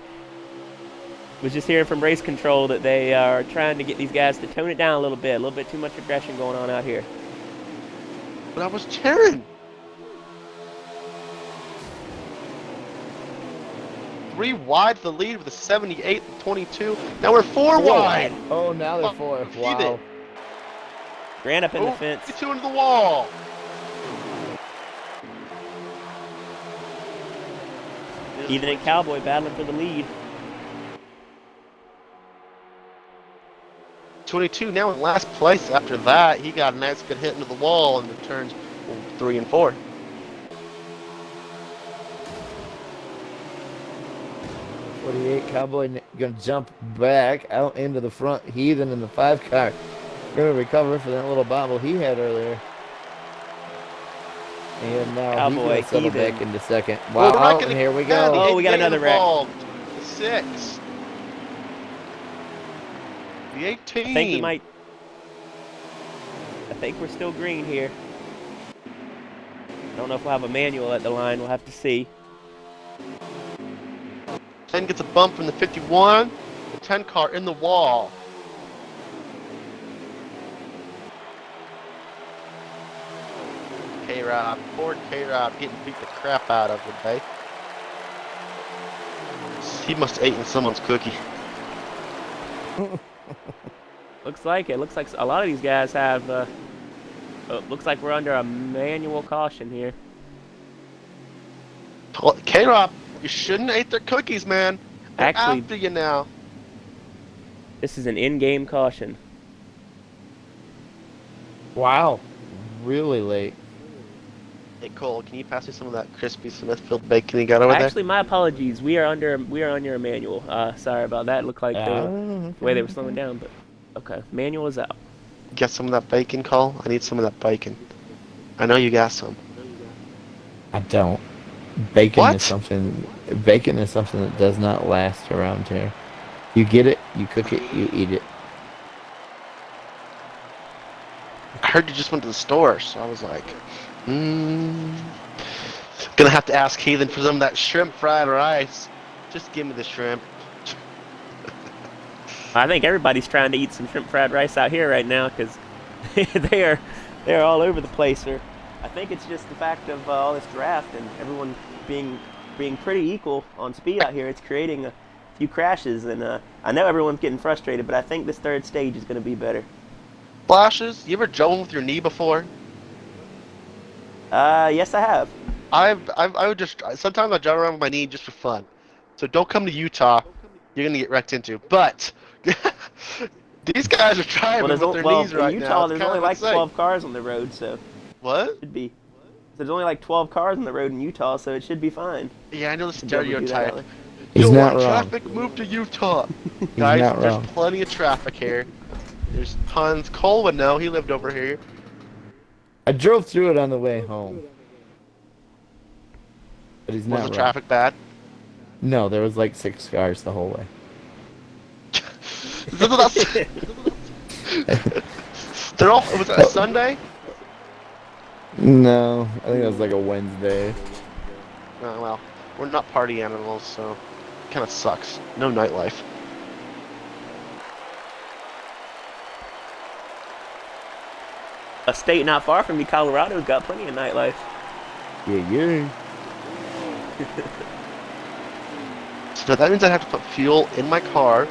Was just hearing from race control that they are trying to get these guys to tone it down a little bit too much aggression going on out here.
But I was cheering. 3 wide to the lead with a 78-22. Now we're 4 wide.
Oh, now they're 4. Wow.
Ran up in the fence.
2 into the wall.
Heathen and Cowboy battling for the lead.
22 now in last place. After that, he got a nice good hit into the wall in the turns 3 and 4.
Cowboy gonna jump back out into the front. Heathen in the 5 car. Gonna recover for that little bobble he had earlier. And now
Cowboy,
he's gonna settle
Heathen.
back into second. Wow,
Well,
and here we go.
Oh, we got another wreck.
6. The 18.
I think we might. I think we're still green here. I don't know if we'll have a manual at the line. We'll have to see.
10 gets a bump from the 51. The 10 car in the wall. K-Rob, poor K-Rob getting beat the crap out of today. He must have eaten someone's cookie.
Looks like it. Looks like a lot of these guys have. Looks like we're under a manual caution here.
K-Rob, you shouldn't have ate their cookies, man. They're
Actually-
after you now.
This is an in-game caution.
Wow. Really late.
Hey Cole, can you pass me some of that crispy Smithfield bacon you got over
Actually, my apologies. We are under a manual. Sorry about that. It looked like the way they were slowing down, but okay. Manual is out.
there? Get some of that bacon, Cole? I need some of that bacon. I know you got some.
I don't. Bacon
What?
is something. Bacon is something that does not last around here. You get it, you cook it, you eat it.
I heard you just went to the store, so I was like, Gonna have to ask Heathen for some of that shrimp fried rice. Just give me the shrimp.
I think everybody's trying to eat some shrimp fried rice out here right now because they're all over the place. Or I think it's just the fact of all this draft and everyone being pretty equal on speed out here. It's creating a few crashes, and I know everyone's getting frustrated, but I think this third stage is going to be better.
Flashes, you ever driven with your knee before?
Yes, I have.
I would just sometimes I drive around with my knee just for fun. So don't come to Utah. You're gonna get wrecked into. But these guys are driving with their knees right
in
now.
Utah,
It's
there's
kinda
only like
insane.
12 cars on the road, so
What?
it should be. There's only like 12 cars on the road in Utah, so it should be fine.
Yeah, I know the
Should be able to do that
stereotype.
early.
He's
You
not
want
wrong.
traffic? Move to Utah.
He's
Guys,
not
there's
wrong.
plenty of traffic here. There's tons. Cole would know. He lived over here.
I drove through it on the way home. But he's
Was
not
the
wrong.
traffic bad?
No, there was like 6 cars the whole way.
They're all. Was it a Sunday?
No, I think it was like a Wednesday.
Oh, well, we're not party animals, so kind of sucks. No nightlife.
A state not far from me, Colorado's got plenty of nightlife.
Yeah.
So that means I have to put fuel in my car,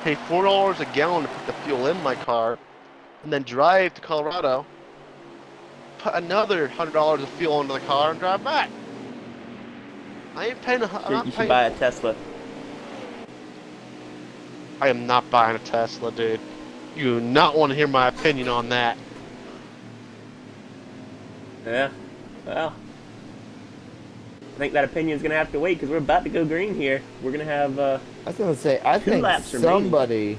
pay $4 a gallon to put the fuel in my car, and then drive to Colorado, put another $100 of fuel into the car, and drive back. I ain't paying. I'm not
You should
paying.
buy a Tesla.
I am not buying a Tesla, dude. You do not want to hear my opinion on that.
Yeah. Well, I think that opinion's gonna have to wait because we're about to go green here. We're gonna have.
I was gonna say, I
2
think
laps remaining.
somebody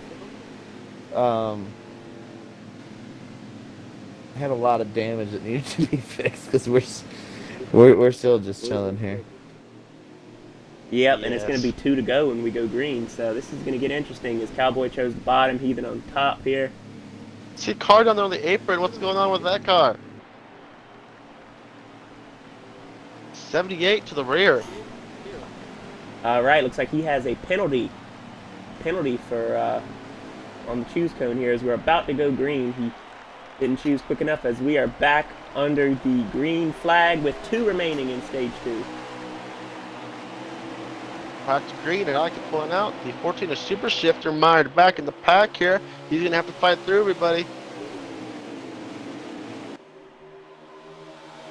had a lot of damage that needed to be fixed, because we're still just chilling here.
Yeah. Yep, and it's going to be
Yes.
2 to go when we go green. So this is going to get interesting as Cowboy chose the bottom, Heathen on top here.
See a car down there on the apron. What's going on with that car? 78 to the rear.
All right, looks like he has a penalty for on the choose cone here as we're about to go green. He didn't choose quick enough as we are back under the green flag with 2 remaining in stage 2.
Back to green, and I like to point out the 14 is Super Shifter mired back in the pack here. He's gonna have to fight through everybody.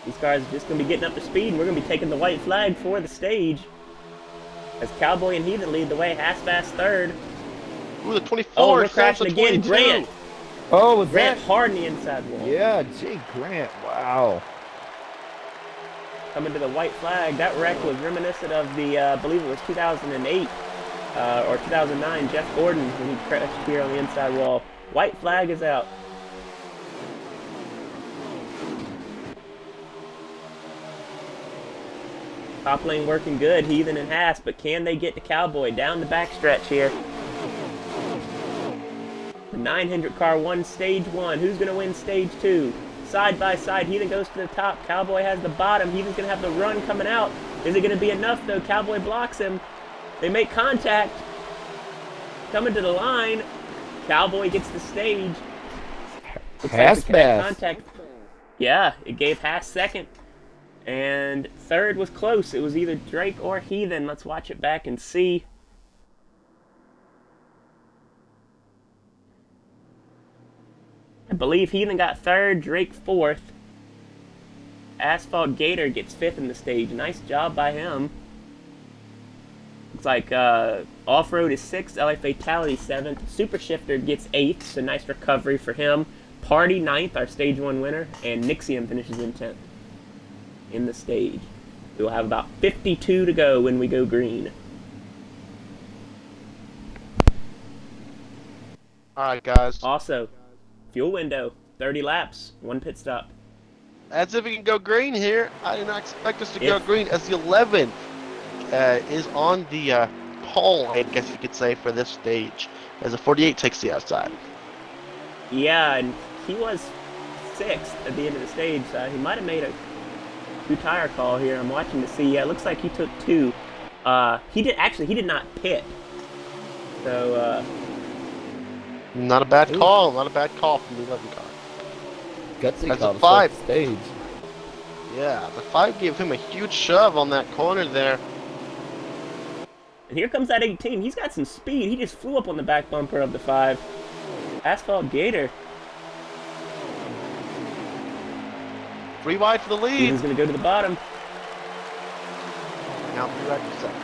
These cars are just going to be getting up to speed, and we're going to be taking the white flag for the stage. As Cowboy and Heathen lead the way, Hassbass third.
Ooh, the 24.
Oh, we're
stands
crashing
the
again.
22.
Grant.
Oh, was
Grant
that?
hard in the inside wall.
Yeah, Jay Grant. Wow.
Coming to the white flag. That wreck was reminiscent of the, I believe it was 2008 or 2009, Jeff Gordon when he crashed here on the inside wall. White flag is out. Top lane working good, Heathen and Haas, but can they get to Cowboy down the backstretch here? The 900 car won stage 1. Who's going to win stage 2? Side by side, Heathen goes to the top. Cowboy has the bottom. Heathen's going to have the run coming out. Is it going to be enough, though? Cowboy blocks him. They make contact. Coming to the line. Cowboy gets the stage.
Hassbass.
Contact. Yeah, it gave Haas second. And third was close. It was either Drake or Heathen. Let's watch it back and see. I believe Heathen got third, Drake fourth. Asphalt Gator gets fifth in the stage. Nice job by him. Looks like Off-Road is sixth, LA Fatality seventh. Super Shifter gets eighth, so nice recovery for him. Party ninth, our stage 1 winner. And Nixium finishes in 10th in the stage. We will have about 52 to go when we go green.
Alright, guys.
Also, fuel window, 30 laps, 1 pit stop.
As if we can go green here, I did not expect us to go
If-
green as the 11 is on the pole, I guess you could say, for this stage, as the 48 takes the outside.
Yeah, and he was sixth at the end of the stage, so he might have made a 2-tire call here. I'm watching to see. Yeah, it looks like he took 2. He did not pit. So,
Not a bad
Ooh.
call, not a bad call from the 11 car.
Gutsy
That's a
call to
5.
start the stage.
Yeah, the 5 gave him a huge shove on that corner there.
and here comes that 18. He's got some speed. He just flew up on the back bumper of the 5. Asphalt Gator.
3 wide for the lead.
He's going to go to the bottom.
Now 3 wide for second.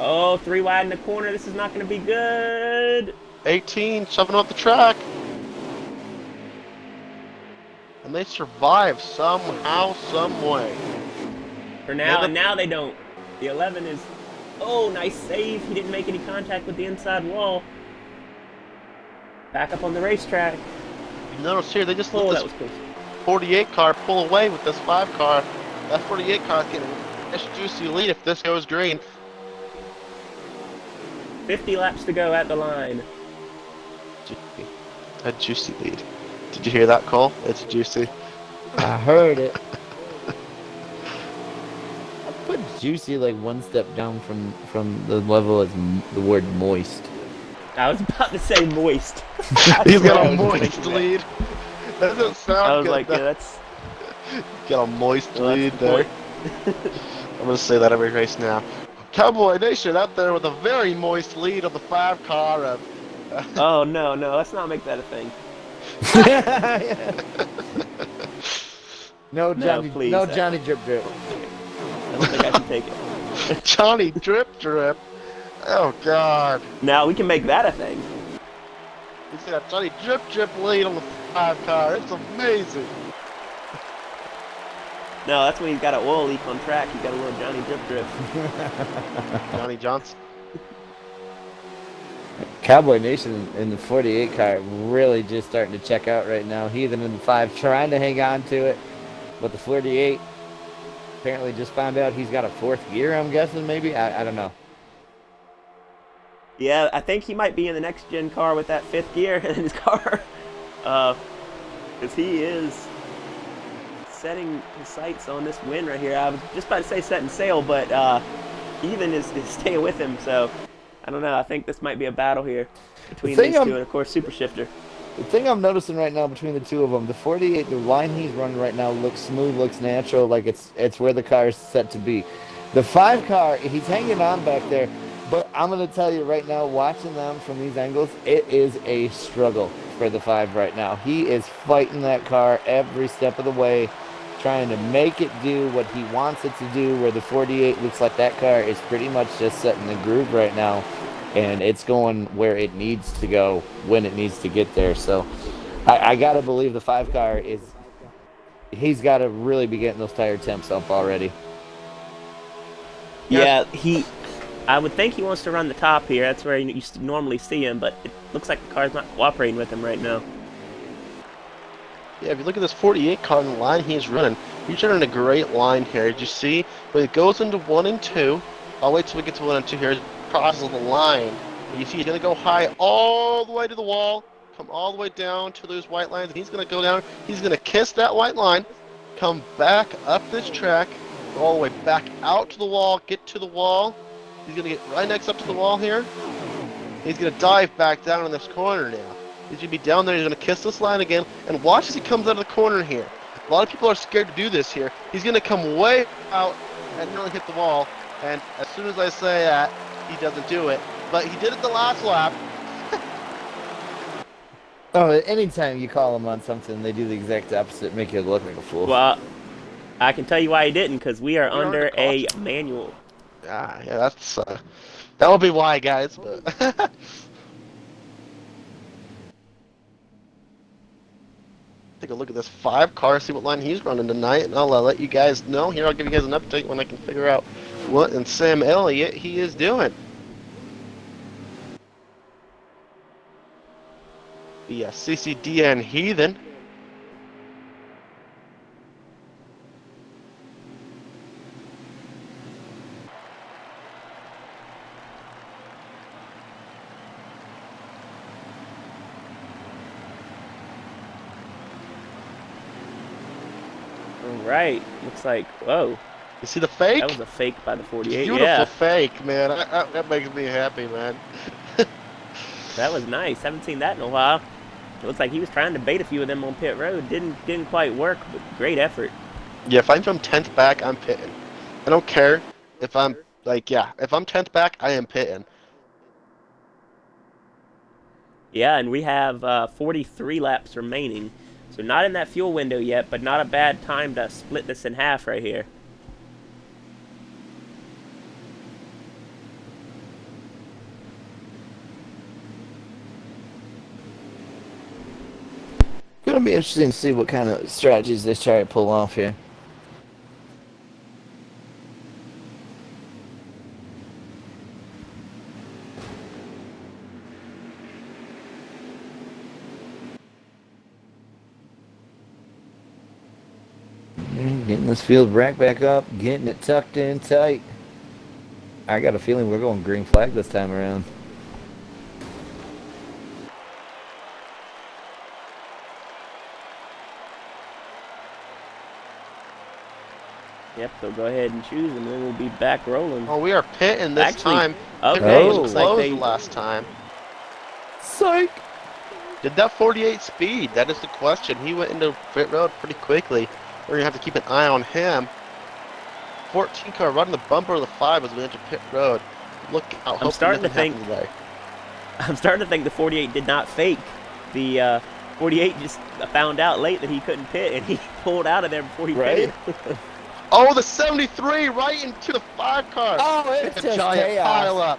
Oh, 3 wide in the corner. This is not going to be good.
18 shoving up the track. And they survive somehow, some way.
For now, and now they don't. The 11 is... Oh, nice save. He didn't make any contact with the inside wall. Back up on the racetrack.
You notice here, they just
Oh,
let
that
this
was close.
48 car pull away with this 5 car. That 48 car is getting a juicy lead if this goes green.
50 laps to go at the line.
A juicy lead. Did you hear that, Cole? It's juicy.
I heard it. I put juicy like one step down from the level as the word moist.
I was about to say moist.
He's got
I
a
was
moist
thinking
lead. That doesn't sound
I was
good.
like, yeah, that's...
Got a moist
well,
lead
that's the
there.
point.
I'm gonna say that every race now. Cowboy Nation out there with a very moist lead of the 5 car.
Oh, no, let's not make that a thing.
No Johnny,
please,
no Johnny Drip Drip.
I don't think I can take it.
Johnny Drip Drip. Oh God.
Now, we can make that a thing.
He's got a Johnny Drip Drip lead on the 5 car. It's amazing.
No, that's when he's got an oil leak on track. He's got a little Johnny Drip Drip.
Johnny Johnson.
Cowboy Nation in the 48 car really just starting to check out right now. Heathen in the 5 trying to hang on to it, but the 48 apparently just found out he's got a fourth gear, I'm guessing, maybe? I don't know.
Yeah, I think he might be in the next gen car with that fifth gear in his car. Because he is setting his sights on this win right here. I was just about to say setting sail, but Heathen is staying with him. So I don't know. I think this might be a battle here between these two, and of course Super Shifter.
The thing I'm noticing right now between the two of them, the 48, the line he's running right now looks smooth, looks natural, like it's where the car is set to be. The 5 car, he's hanging on back there, but I'm going to tell you right now, watching them from these angles, it is a struggle for the 5 right now. He is fighting that car every step of the way, trying to make it do what he wants it to do, where the 48 looks like that car is pretty much just setting the groove right now. And it's going where it needs to go when it needs to get there. So I got to believe the 5 car he's got to really be getting those tire temps up already.
Yeah, I would think he wants to run the top here. That's where you normally see him, but it looks like the car's not cooperating with him right now.
Yeah, if you look at this 48 car and the line he's running a great line here. Did you see? When it goes into 1 and 2, I'll wait till we get to 1 and 2 here. Crosses the line. You see he's going to go high all the way to the wall, come all the way down to those white lines, and he's going to go down. He's going to kiss that white line, come back up this track, go all the way back out to the wall, get to the wall. He's going to get right next up to the wall here. He's going to dive back down in this corner now. He's going to be down there. He's going to kiss this line again, and watch as he comes out of the corner here. A lot of people are scared to do this here. He's going to come way out and nearly hit the wall, and as soon as I say that, he doesn't do it, but he did it the last lap.
Oh, anytime you call them on something, they do the exact opposite, make you look like a fool.
Well, I can tell you why he didn't, because we are under a manual.
Yeah, that's that will be why, guys. But take a look at this 5 car, see what line he's running tonight, and I'll let you guys know. Here, I'll give you guys an update when I can figure out what in Sam Elliott he is doing. The CCDN Heathen.
All right, looks like, whoa.
You see the fake?
That was a fake by the 48.
Beautiful fake, man. That makes me happy, man.
That was nice. Haven't seen that in a while. It looks like he was trying to bait a few of them on pit road. Didn't quite work, but great effort.
Yeah, if I'm from 10th back, I'm pitting. I don't care if I'm if I'm 10th back, I am pitting.
Yeah, and we have 43 laps remaining. So not in that fuel window yet, but not a bad time to split this in half right here.
Gonna be interesting to see what kind of strategies they try to pull off here. Getting this field rack back up, getting it tucked in tight. I got a feeling we're going green flag this time around.
Yep, so go ahead and choose, and then we'll be back rolling.
Oh, we are pitting this time.
Okay,
looks like they last time.
Psych!
Did that 48 speed? That is the question. He went into pit road pretty quickly. We're going to have to keep an eye on him. 14 car running the bumper of the 5 as we enter pit road. Look out.
I'm starting to think the 48 did not fake. The 48 just found out late that he couldn't pit, and he pulled out of there before he pitted.
Oh, the 73 right into the 5 car.
Oh, it's
a
just
giant
chaos.
pile up.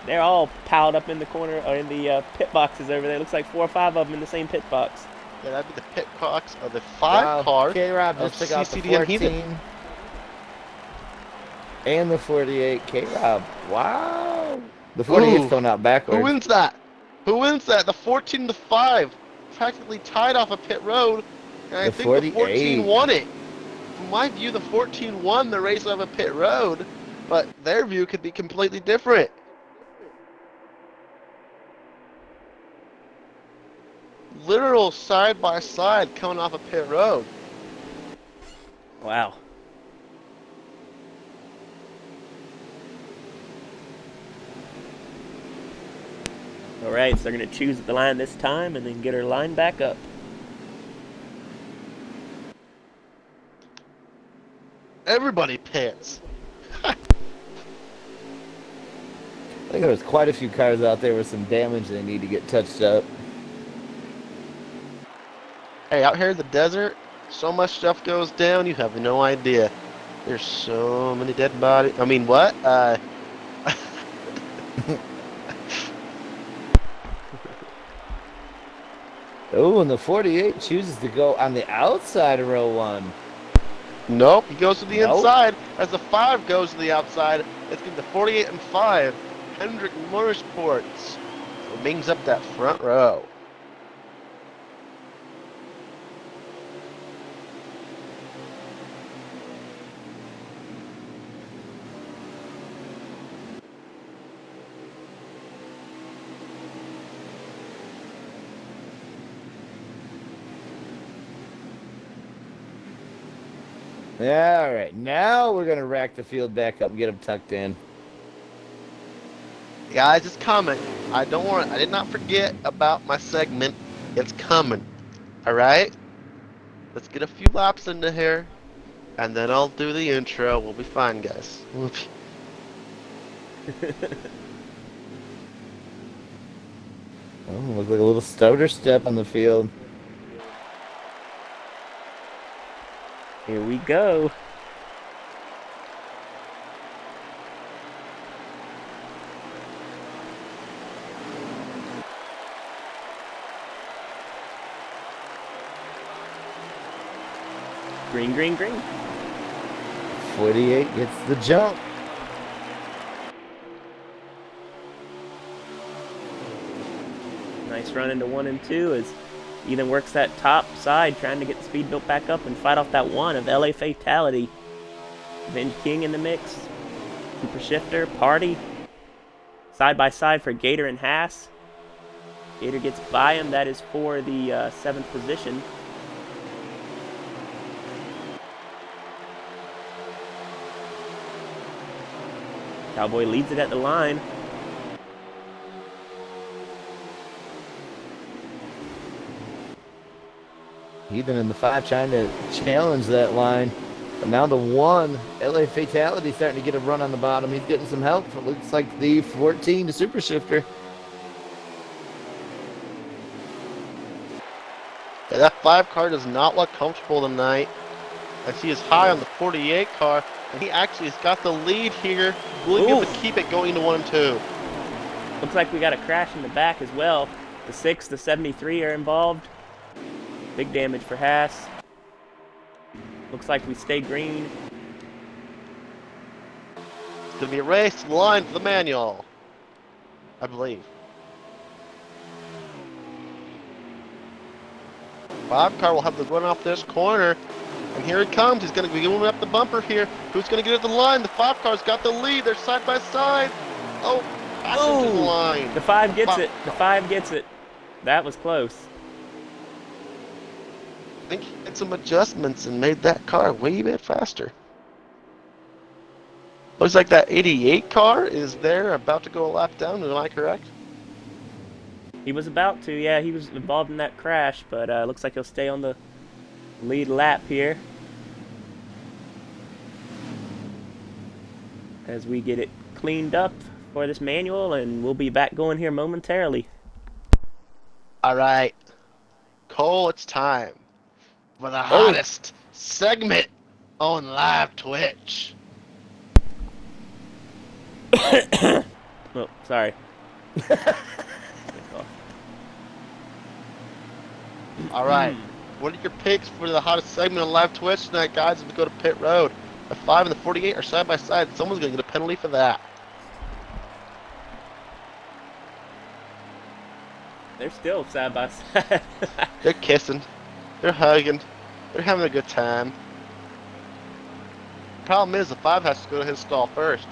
They're all piled up in the corner, or in the pit boxes over there. Looks like 4 or 5 of them in the same pit box.
Yeah, that'd be the pit box of the 5 cars.
K-Rob just took out the 14 and the 48. K-Rob, wow. The 48's going out backwards.
Who wins that? Who wins that? The 14 to 5. Practically tied off a pit road. And I think the 14 won it. from my view, the 14 won the race over pit road, but their view could be completely different. Literal side by side coming off a pit road.
Wow. All right, so they're going to choose at the line this time and then get her line back up.
Everybody pits.
I think there's quite a few cars out there with some damage they need to get touched up.
Hey, out here in the desert, so much stuff goes down, you have no idea. There's so many dead bodies. I mean, what?
Oh, and the 48 chooses to go on the outside of row 1.
Nope, he goes to the
Nope.
inside. As the 5 goes to the outside, it's going to be the 48 and 5. Hendrick Motorsports remains up that front row.
All right, now we're going to rack the field back up and get them tucked in.
Guys, it's coming. I did not forget about my segment. It's coming. Alright? Let's get a few laps into here, and then I'll do the intro. We'll be fine, guys. We'll be...
Oh, looks like a little stutter step on the field.
Here we go. Green, green, green.
48 gets the jump.
Nice run into 1 and 2 as Ethan works that top side, trying to get the speed built back up and fight off that 1 of LA Fatality. Venge King in the mix. Super Shifter, Party. Side by side for Gator and Haas. Gator gets by him. That is for the 7th position. Cowboy leads it at the line.
Ethan in the 5 trying to challenge that line. But now the 1, LA Fatality starting to get a run on the bottom. He's getting some help. It looks like the 14, the Super Shifter.
Yeah, that 5 car does not look comfortable tonight. I see is high on the 48 car, and he actually has got the lead here. Will he be able to keep it going to 1 and 2?
Looks like we got a crash in the back as well. The 6, the 73 are involved. Big damage for Haas. Looks like we stay green.
It's going to be a race to the line for the manual, I believe. 5 car will have the run off this corner. And here it comes. He's going to be going up the bumper here. Who's going to get at the line? The 5 car's got the lead. They're side by side. Oh, passing to the line.
The 5 gets it. The 5 gets it. That was close.
I think he made some adjustments and made that car way bit faster. Looks like that 88 car is there about to go a lap down. Am I correct?
He was about to, yeah. He was involved in that crash, but looks like he'll stay on the lead lap here as we get it cleaned up for this manual, and we'll be back going here momentarily.
All right, Cole, it's time for the hottest segment on live Twitch.
Oh, sorry.
All right, what are your picks for the hottest segment on live Twitch tonight, guys? As we go to pit road, the 5 and the 48 are side by side. Someone's gonna get a penalty for that.
They're still side by side.
They're kissing, they're hugging, they're having a good time. problem is the 5 has to go to his stall first.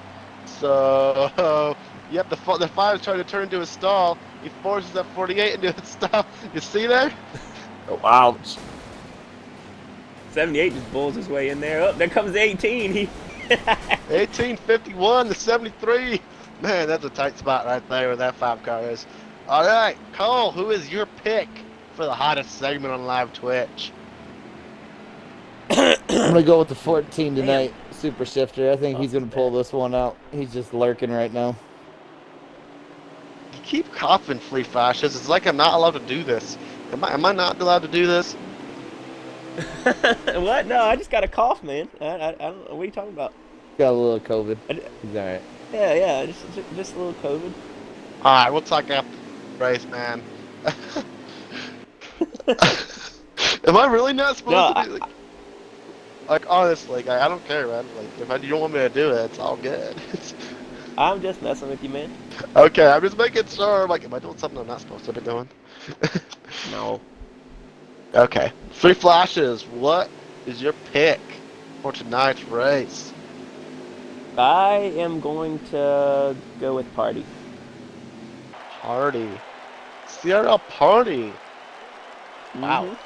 So, yep, the 5 is trying to turn into a stall. He forces that 48 into a stall. You see there?
Oh, ouch.
78 just bulls his way in there. Oh, there comes 18. He
1851 to 73. Man, that's a tight spot right there where that 5 car is. All right, Cole, who is your pick for the hottest segment on live Twitch?
I'm gonna go with the 14
Damn.
tonight, Super Shifter. I think he's gonna pull this one out. He's just lurking right now.
You keep coughing, Flea Fascist. It's like I'm not allowed to do this. Am I not allowed to do this?
What? No, I just got a cough, man. I don't know. What are you talking about?
Got a little COVID. He's all right.
Yeah, just a little COVID.
All right, we'll talk after the race, man. Am I really not supposed to be like honestly, I don't care, man. Like if you don't want me to do it, it's all good.
I'm just messing with you, man.
Okay, I'm just making sure. Like, am I doing something I'm not supposed to be doing?
No.
Okay. 3 flashes. What is your pick for tonight's race?
I am going to go with Party.
Party. CRL Party. Wow.
Mhm.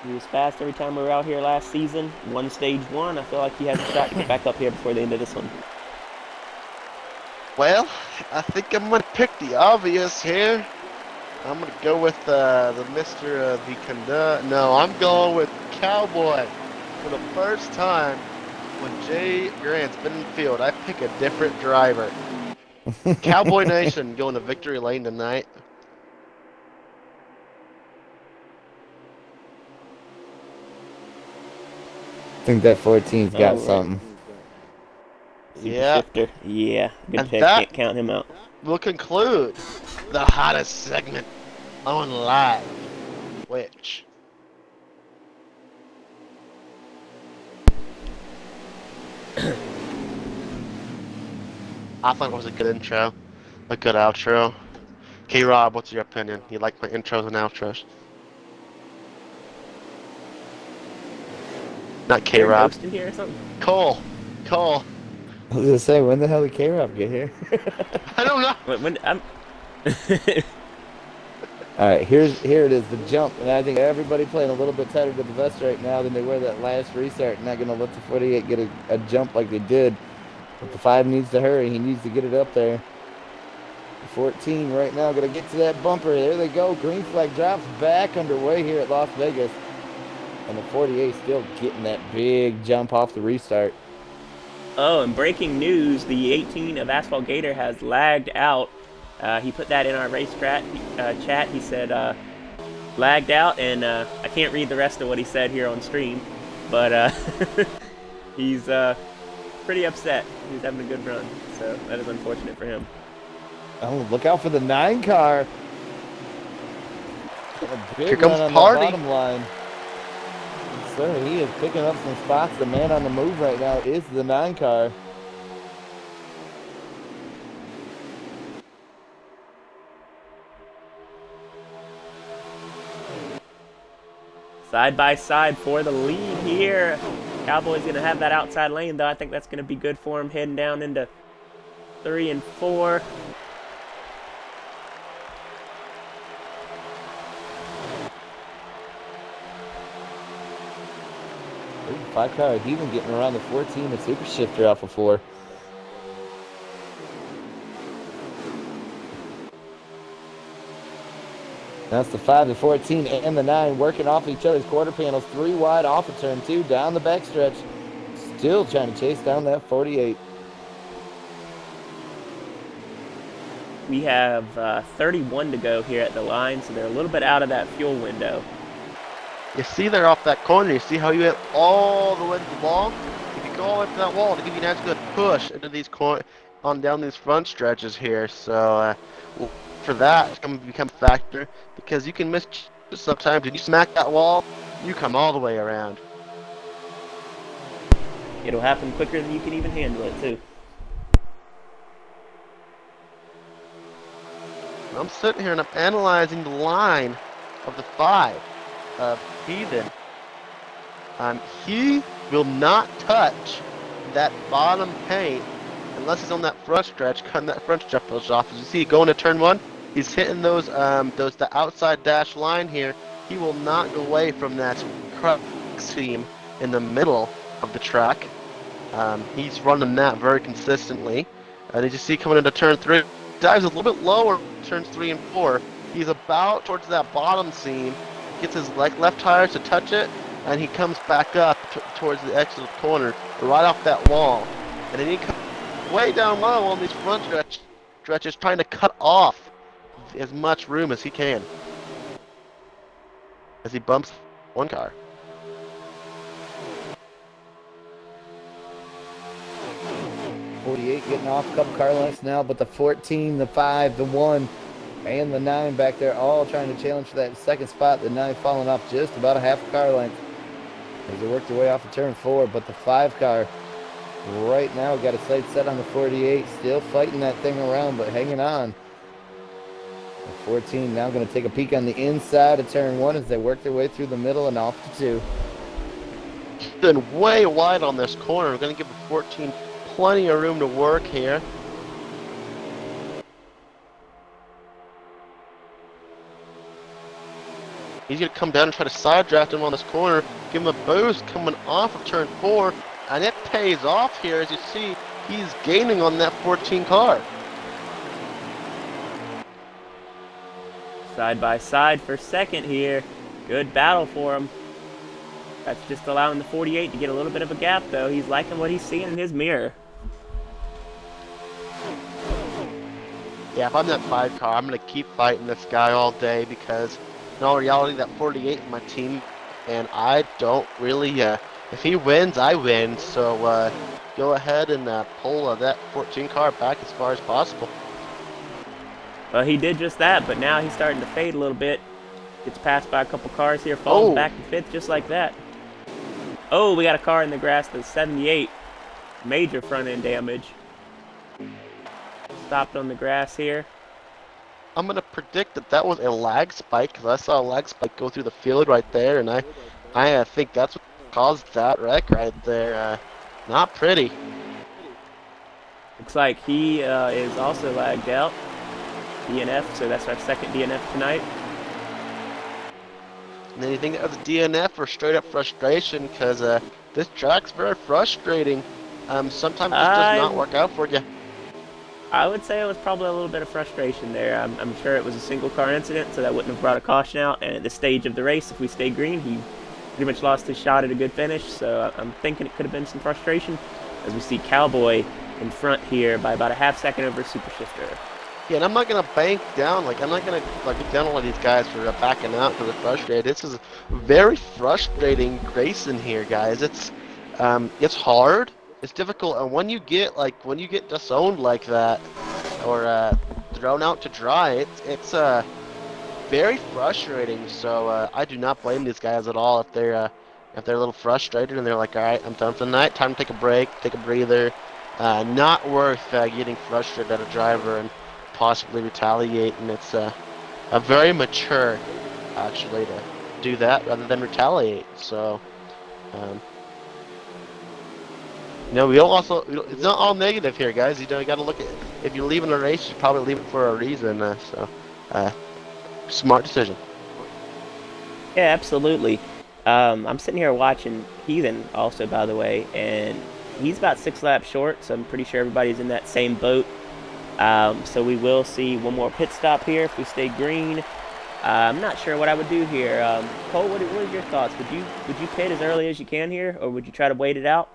He was fast every time we were out here last season. Won stage 1. I feel like he has a shot to get back up here before the end of this one.
Well, I think I'm gonna pick the obvious here. I'm gonna go with the Mr. The Conduct. No, I'm going with Cowboy. For the first time, when Jay Grant's been in the field, I pick a different driver. Cowboy Nation going to victory lane tonight.
I think that 14's got
Alright.
something.
Super
Yeah.
Shifter. Yeah, good
And
pick.
that-
Can't count him out.
We'll conclude the hottest segment on live Twitch. I thought it was a good intro, a good outro. K-Rob, what's your opinion? You like my intros and outros? Not
You're
K-Rob.
ghosting here or something?
Cole.
I was gonna say, when the hell did K-Rob get here?
I don't know.
When I'm.
All right, here it is, the jump, and I think everybody playing a little bit tighter to the vest right now than they were that last restart. Not gonna let the 48 get a jump like they did, but the 5 needs to hurry. He needs to get it up there. The 14 right now gonna get to that bumper. There they go. Green flag drops back underway here at Las Vegas, and the 48 still getting that big jump off the restart.
Oh, and breaking news, the 18 of Asphalt Gator has lagged out. He put that in our race chat. He said, lagged out, and I can't read the rest of what he said here on stream, but he's pretty upset. He's having a good run, so that is unfortunate for him.
Oh, look out for the 9 car. A big
Here comes
run on
Party.
the bottom line. Yes, sir, he is picking up some spots. The man on the move right now is the 9 car.
Side by side for the lead here. Cowboy's going to have that outside lane, though. I think that's going to be good for him heading down into 3 and 4.
Ooh, 5 car even getting around the 14, the Super Shifter off of 4. That's the 5, the 14, and the 9 working off each other's quarter panels. 3 wide off of turn 2, down the backstretch. Still trying to chase down that 48.
We have 31 to go here at the line, so they're a little bit out of that fuel window.
You see there off that corner, you see how you hit all the way to the wall? If you go all the way to that wall, to give you a nice good push into these on down these front stretches here. So for that, it's going to become a factor because you can miss sometimes. If you smack that wall, you come all the way around.
It'll happen quicker than you can even handle it, too.
I'm sitting here and I'm analyzing the line of the 5 of Heathen. He will not touch that bottom paint unless he's on that front stretch, cutting that front stretch off. As you see, going to turn 1, he's hitting the outside dash line here. He will not go away from that crux seam in the middle of the track. He's running that very consistently. And as you see, coming into turn 3, dives a little bit lower, turns 3 and 4. He's about towards that bottom seam, gets his left tires to touch it, and he comes back up towards the exit of the corner, right off that wall. And then he comes way down low on these front stretches, trying to cut off as much room as he can as he bumps one car.
Getting off a couple car lengths now, but the 14, the 5, the 1, and the 9 back there all trying to challenge for that second spot. The 9 falling off just about a half a car length as they work their way off of turn 4, but the 5 car right now got a sight set on the 48, still fighting that thing around, but hanging on. The 14 now going to take a peek on the inside of turn 1 as they work their way through the middle and off to 2.
Been way wide on this corner. We're going to give the 14 plenty of room to work here. He's going to come down and try to side draft him on this corner, give him a boost coming off of turn 4, and it pays off here. As you see, he's gaining on that 14 car.
Side by side for second here. Good battle for him. That's just allowing the 48 to get a little bit of a gap, though. He's liking what he's seeing in his mirror.
Yeah, if I'm that 5 car, I'm going to keep fighting this guy all day because in all reality, that 48 is my team, and I don't really, if he wins, I win. So go ahead and pull that 14 car back as far as possible.
Well, he did just that, but now he's starting to fade a little bit. Gets passed by a couple cars here, falls back to 5th just like that. Oh, we got a car in the grass that's 78. Major front end damage. Stopped on the grass here.
I'm going to predict that that was a lag spike because I saw a lag spike go through the field right there, and I think that's what caused that wreck right there. Not pretty.
Looks like he is also lagged out. DNF, so that's our second DNF tonight.
And then you think that was a DNF or straight up frustration because this track's very frustrating. Sometimes it just does not work out for you.
I would say it was probably a little bit of frustration there. I'm sure it was a single car incident, so that wouldn't have brought a caution out. And at this stage of the race, if we stayed green, he pretty much lost his shot at a good finish. So I'm thinking it could have been some frustration as we see Cowboy in front here by about a half second over Super Shifter.
Yeah, and I'm not going to bank down. I'm not going to get down on these guys for backing out because they're frustrated. This is very frustrating racing here, guys. It's hard. It's difficult, and when you get disowned like that, or thrown out to dry, it's very frustrating. So I do not blame these guys at all if they're a little frustrated and they're like, all right, I'm done for the night. Time to take a break, take a breather. Not worth getting frustrated at a driver and possibly retaliate. And it's very mature, actually, to do that rather than retaliate. So. We don't also, it's not all negative here, guys. You got to look at, if you're leaving a race, you probably leave it for a reason. Smart decision.
Yeah, absolutely. I'm sitting here watching Heathen also, by the way, and he's about 6 laps short, so I'm pretty sure everybody's in that same boat. So we will see one more pit stop here if we stay green. I'm not sure what I would do here. Cole, what are your thoughts? Would you pit as early as you can here, or would you try to wait it out?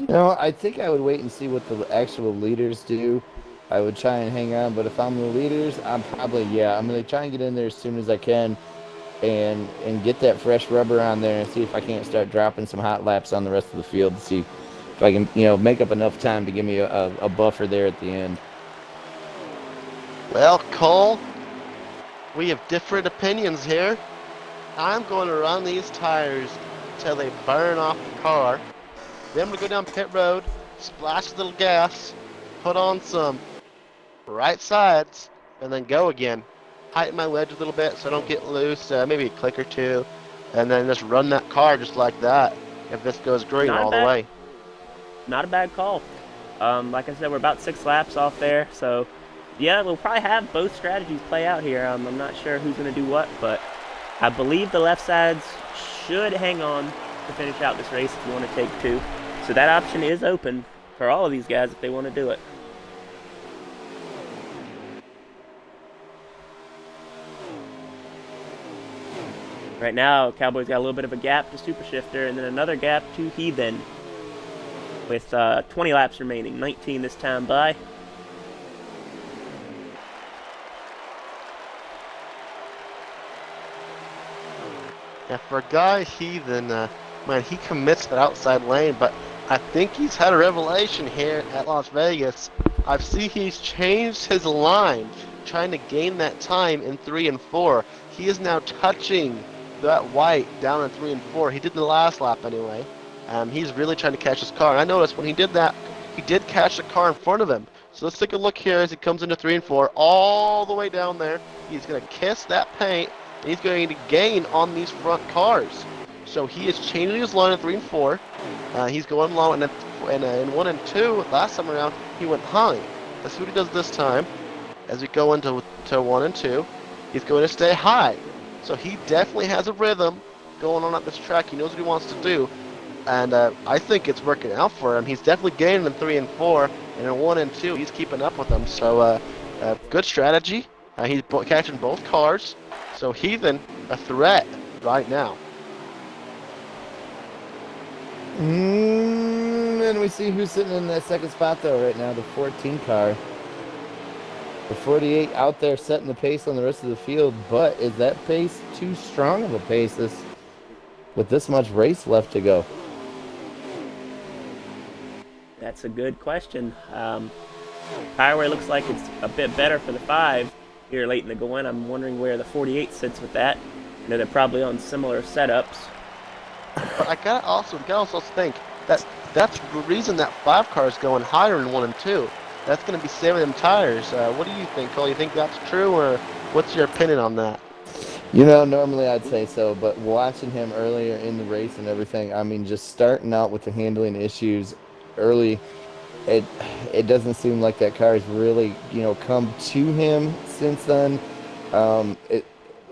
I think I would wait and see what the actual leaders do. I would try and hang on, but if I'm the leaders, I'm going to try and get in there as soon as I can and get that fresh rubber on there and see if I can't start dropping some hot laps on the rest of the field to see if I can, make up enough time to give me a buffer there at the end.
Well, Cole, we have different opinions here. I'm going to run these tires until they burn off the car. Then I'm going to go down pit road, splash a little gas, put on some right sides, and then go again. Tighten my wedge a little bit so I don't get loose, maybe a click or two, and then just run that car just like that. if this goes green
Not a
all the
bad,
way.
not a bad call. Like I said, we're about 6 laps off there, so yeah, we'll probably have both strategies play out here. I'm not sure who's going to do what, but I believe the left sides should hang on to finish out this race if you want to take 2. So that option is open for all of these guys if they want to do it. Right now, Cowboys got a little bit of a gap to Super Shifter and then another gap to Heathen with 20 laps remaining, 19 this time by.
Yeah, for a guy Heathen, man, he commits to that outside lane, but I think he's had a revelation here at Las Vegas. I've seen he's changed his line, trying to gain that time in 3 and 4. He is now touching that white down in 3 and 4. He did the last lap anyway. He's really trying to catch his car. And I noticed when he did that, he did catch the car in front of him. So let's take a look here as he comes into 3 and 4, all the way down there. He's going to kiss that paint, and he's going to gain on these front cars. So he is changing his line in 3 and 4. He's going low, and in 1 and 2, last time around, he went high. Let's see what he does this time. As we go into 1 and 2, he's going to stay high. So he definitely has a rhythm going on at this track. He knows what he wants to do. And I think it's working out for him. He's definitely gaining in 3 and 4, and in 1 and 2, he's keeping up with them. So good strategy. He's catching both cars. So Heathen, a threat right now.
And we see who's sitting in that second spot, though, right now, the 14 car. The 48 out there setting the pace on the rest of the field, but is that pace too strong of a pace with this much race left to go?
That's a good question. Fireway looks like it's a bit better for the 5 here late in the going. I'm wondering where the 48 sits with that. I know they're probably on similar setups.
But I gotta also think that's the reason that 5 car is going higher in 1 and 2. That's gonna be saving them tires. What do you think, Cole? You think that's true, or what's your opinion on that?
You know, normally I'd say so, but watching him earlier in the race and everything, I mean, just starting out with the handling issues early, it doesn't seem like that car has really, come to him since then.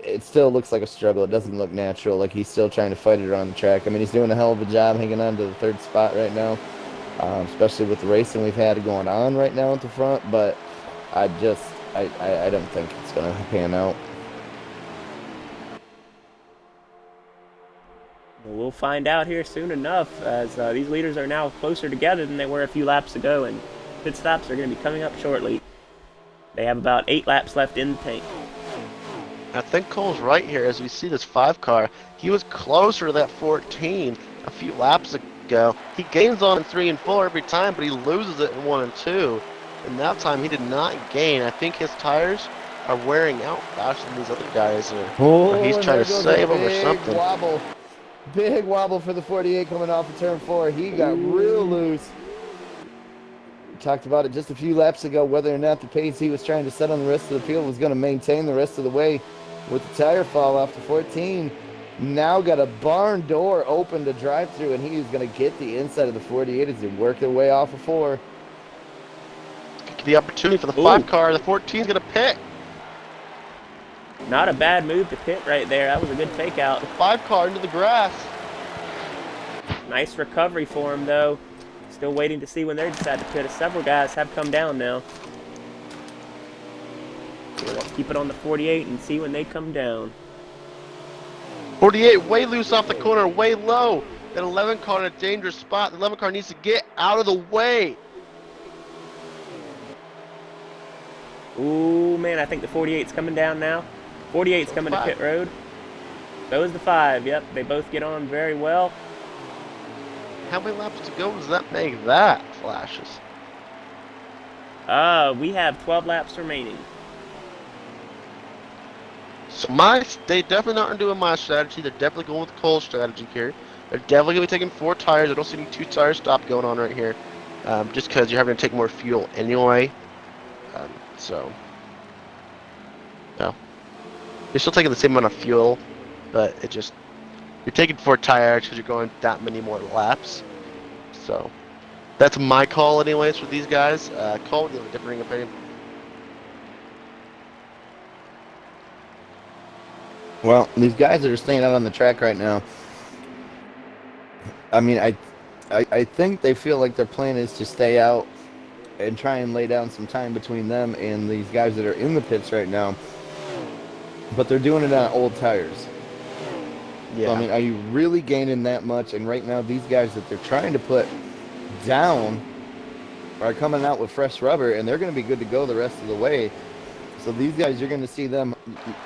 It still looks like a struggle. It doesn't look natural. Like he's still trying to fight it around the track. I mean, he's doing a hell of a job hanging on to the 3rd spot right now, especially with the racing we've had going on right now at the front. But I don't think it's going to pan out.
We'll find out here soon enough, as these leaders are now closer together than they were a few laps ago, and pit stops are going to be coming up shortly. They have about 8 laps left in the tank.
I think Cole's right here. As we see this 5 car, he was closer to that 14 a few laps ago. He gains on in 3 and 4 every time, but he loses it in 1 and 2. And that time he did not gain. I think his tires are wearing out faster than these other guys are. Or he's trying to save them or something.
Big wobble for the 48 coming off of turn 4. He got real loose. We talked about it just a few laps ago, whether or not the pace he was trying to set on the rest of the field was going to maintain the rest of the way with the tire fall off the 14. Now got a barn door open to drive through, and he's going to get the inside of the 48 as they work their way off of 4.
The opportunity for the 5 car. The 14 is going to pit.
Not a bad move to pit right there. That was a good fake out.
The 5 car into the grass.
Nice recovery for him, though. Still waiting to see when they decide to pit. Several guys have come down now. So let's keep it on the 48 and see when they come down.
48 way loose off the corner, way low. That 11 car in a dangerous spot. The 11 car needs to get out of the way.
Ooh, man, I think the 48's coming down now. 48's coming to pit road. So is the 5. Yep, they both get on very well.
How many laps to go does that make that, Flashes?
We have 12 laps remaining.
So they definitely not doing my strategy. They're definitely going with Cole's strategy here. They're definitely going to be taking 4 tires. I don't see any 2 tire stop going on right here. Just because you're having to take more fuel anyway. No. You're still taking the same amount of fuel, but it just You're taking 4 tires because you're going that many more laps. So that's my call, anyways, for these guys. Cole, do you have a differing opinion?
Well, these guys that are staying out on the track right now, I mean, I think they feel like their plan is to stay out and try and lay down some time between them and these guys that are in the pits right now. But they're doing it on old tires.
Yeah.
So, I mean, are you really gaining that much? And right now, these guys that they're trying to put down are coming out with fresh rubber, and they're going to be good to go the rest of the way. So these guys, you're going to see them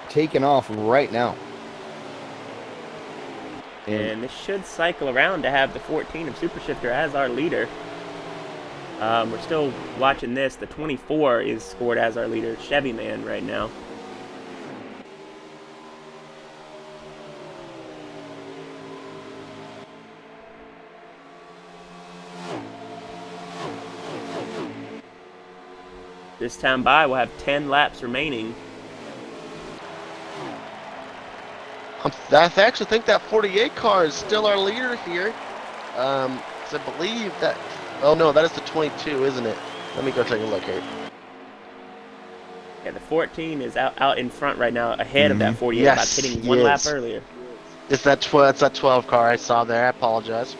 taking off right now.
And this should cycle around to have the 14 of Super Shifter as our leader. We're still watching this. The 24 is scored as our leader, Chevy Man, right now. This time by, we'll have 10 laps remaining.
I actually think that 48 car is still our leader here. So I believe that... Oh, no, that is the 22, isn't it? Let me go take a look here.
Yeah, the 14 is out in front right now, ahead of that 48
Yes,
by hitting
he
one lap
is.
earlier.
It's that 12 car I saw there. I apologize.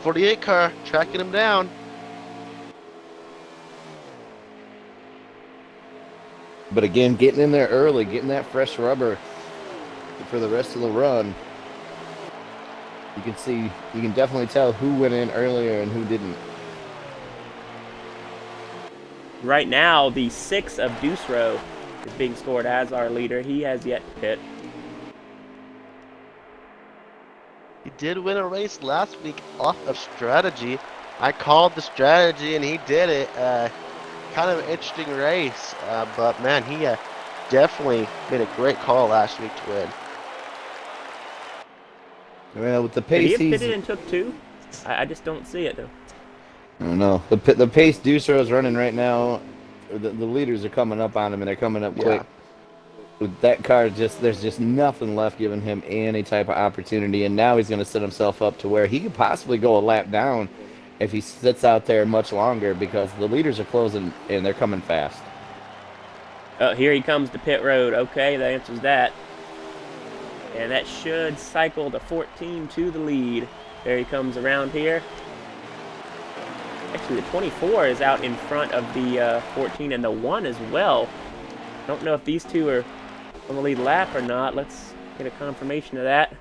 48 car, tracking him down.
But again, getting in there early, getting that fresh rubber for the rest of the run. You can definitely tell who went in earlier and who didn't.
Right now, the 6 of Deuce Row is being scored as our leader. He has yet to pit.
He did win a race last week off of strategy. I called the strategy and he did it. Kind of an interesting race, but man, he definitely made a great call last week to win.
Well, with the
Did
pace
he have pitted and took 2? I just don't see it, though.
I don't know. The pace Deucer is running right now, the leaders are coming up on him, and they're coming up quick. With that car, there's just nothing left giving him any type of opportunity, and now he's going to set himself up to where he could possibly go a lap down if he sits out there much longer, because the leaders are closing and they're coming fast.
Oh, here he comes to pit road. Okay, that answers that. And that should cycle the 14 to the lead. There he comes around here. Actually, the 24 is out in front of the 14 and the 1 as well. Don't know if these two are on the lead lap or not. Let's get a confirmation of that.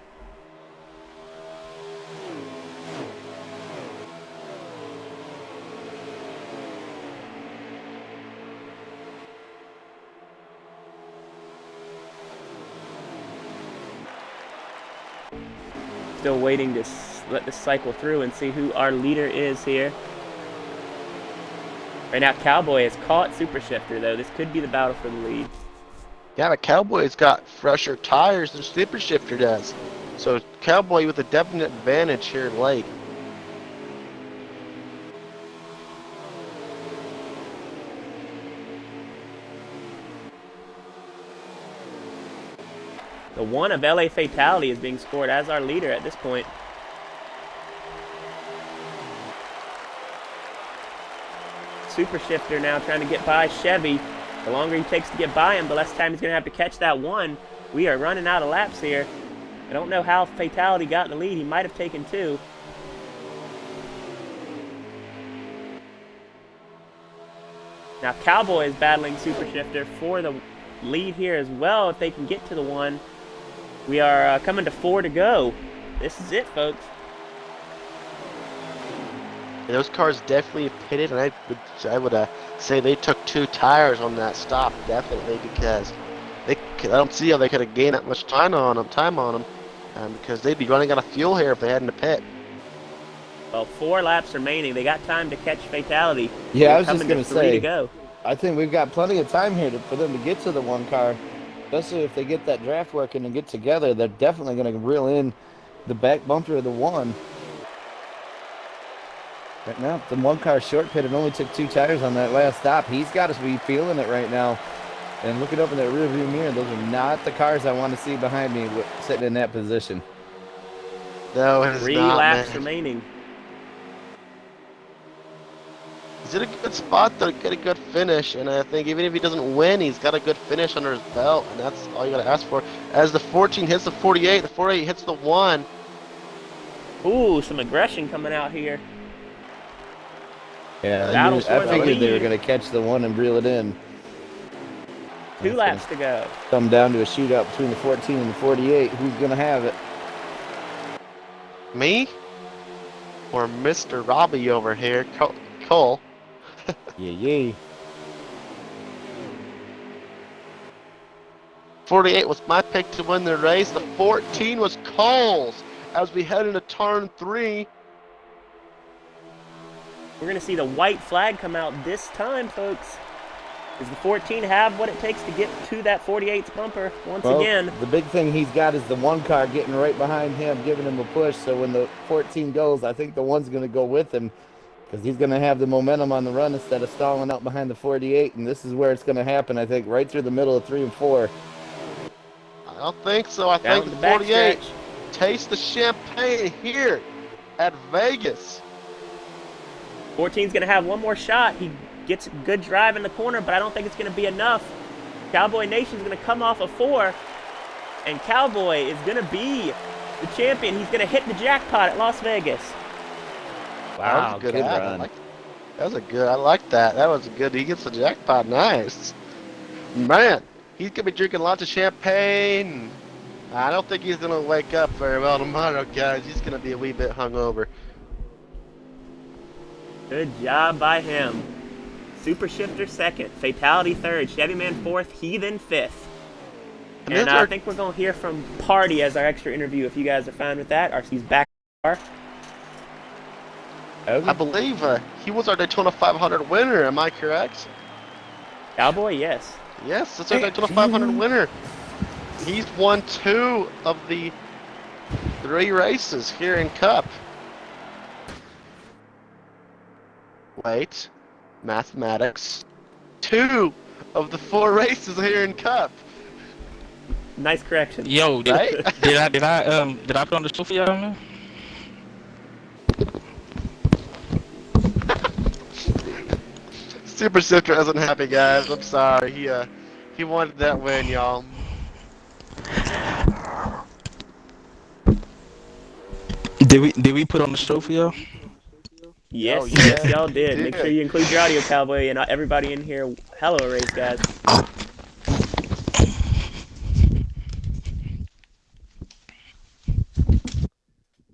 Still waiting to let this cycle through and see who our leader is here. Right now, Cowboy has caught Super Shifter, though. This could be the battle for the lead.
Yeah, but Cowboy's got fresher tires than Super Shifter does. So Cowboy with a definite advantage here late.
The 1 of LA Fatality is being scored as our leader at this point. Super Shifter now trying to get by Chevy. The longer he takes to get by him, the less time he's going to have to catch that 1. We are running out of laps here. I don't know how Fatality got the lead. He might have taken 2. Now Cowboy is battling Super Shifter for the lead here as well if they can get to the 1. We are coming to 4 to go. This is it, folks.
Yeah, those cars definitely pitted, and I would say they took 2 tires on that stop, definitely, because I don't see how they could have gained that much time on them, because they'd be running out of fuel here if they hadn't to pit.
Well, 4 laps remaining. They got time to catch Fatality.
Yeah,
We're
I was just going to
3
say,
to go.
I think we've got plenty of time here for them to get to the 1 car, especially if they get that draft working and get together. They're definitely going to reel in the back bumper of the 1. Right now, the 1 car short pit, it only took 2 tires on that last stop. He's got to be feeling it right now. And looking up in that rearview mirror, those are not the cars I want to see behind me sitting in that position.
No, it is
3
not,
laps
man.
remaining.
He's in a good spot to get a good finish, and I think even if he doesn't win, he's got a good finish under his belt, and that's all you gotta ask for. As the 14 hits the 48, the 48 hits the 1.
Ooh, some aggression coming out here.
Yeah,
Battle
I
for the
figured they were
lead.
going to catch the 1 and reel it in.
2 laps to go.
Come down to a shootout between the 14 and the 48. Who's going to have it?
Me? Or Mr. Robbie over here, Cole.
Yeah.
48 was my pick to win the race. The 14 was Cole's. As we head into turn 3.
We're going to see the white flag come out this time, folks. Does the 14 have what it takes to get to that 48's bumper once again?
The big thing he's got is the 1 car getting right behind him, giving him a push. So when the 14 goes, I think the 1's going to go with him because he's going to have the momentum on the run instead of stalling out behind the 48. And this is where it's going to happen, I think, right through the middle of 3 and 4.
I don't think so. I
Down
think
the
the 48
backstretch.
tastes the champagne here at Vegas.
14's going to have one more shot. He gets a good drive in the corner, but I don't think it's going to be enough. Cowboy Nation's going to come off a 4, and Cowboy is going to be the champion. He's going to hit the jackpot at Las Vegas.
Wow,
That was a good
run.
That was a good. I like that. That was a good. He gets the jackpot. Nice. Man, he's going to be drinking lots of champagne. I don't think he's going to wake up very well tomorrow, guys. He's going to be a wee bit hungover.
Good job by him. Super Shifter 2nd, Fatality 3rd, Chevy Man 4th, Heathen 5th. And I think we're going to hear from Party as our extra interview if you guys are fine with that. RC's back in the car.
I believe he was our Daytona 500 winner. Am I correct?
Cowboy, yes.
Yes, that's our Daytona 500 winner. He's won 2 of the 3 races here in Cup. Wait, mathematics. 2 of the 4 races here in Cup.
Nice correction.
Yo, did,
Right?
did I put on the trophy on man?
Super Shifter isn't happy, guys. I'm sorry. He wanted that win, y'all.
Did we put on the trophy, yo?
Yes,
Oh,
yes,
yeah.
y'all did.
You
Make
did.
sure you include your audio, Cowboy, and everybody in here. Hello, race guys.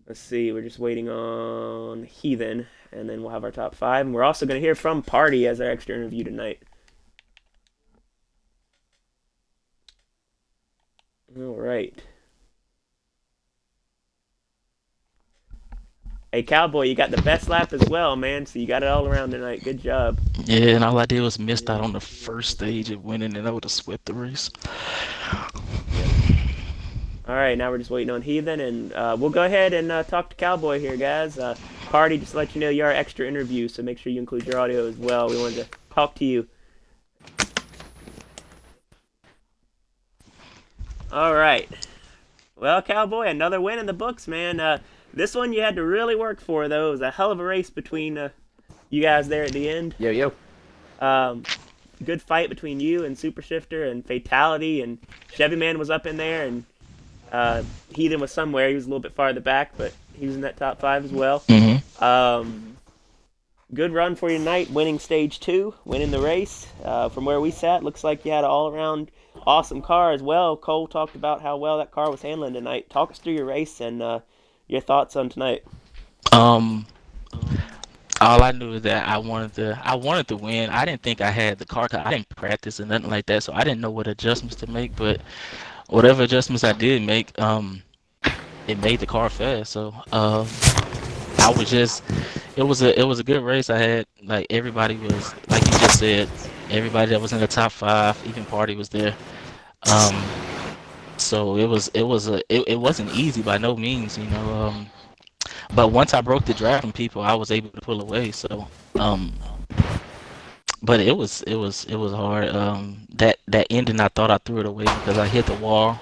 Let's see, we're just waiting on Heathen, and then we'll have our top 5. And we're also going to hear from Party as our extra interview tonight. All right. Hey, Cowboy, you got the best lap as well, man. So you got it all around tonight. Good job.
Yeah, and all I did was missed out on the first stage of winning, and I would have swept the race.
All right, now we're just waiting on Heathen, and we'll go ahead and talk to Cowboy here, guys. Party, just to let you know, you're our extra interview, so make sure you include your audio as well. We wanted to talk to you. All right. Well, Cowboy, another win in the books, man. This one you had to really work for, though. It was a hell of a race between you guys there at the end.
Yo.
Good fight between you and Super Shifter and Fatality, and Chevy Man was up in there, and Heathen was somewhere. He was a little bit farther back, but he was in that top 5 as well. Good run for you tonight, winning stage 2, winning the race. From where we sat, looks like you had an all-around awesome car as well. Cole talked about how well that car was handling tonight. Talk us through your race and your thoughts on tonight.
All I knew is that I wanted to win. I didn't think I had the car. I didn't practice or nothing like that, so I didn't know what adjustments to make. But whatever adjustments I did make, it made the car fast. So I was just, it was a good race. I had like everybody was like you just said, everybody that was in the top 5, even Party was there. So it wasn't easy by no means, you know. But once I broke the drive from people, I was able to pull away. So But it was hard. That ending, I thought I threw it away because I hit the wall.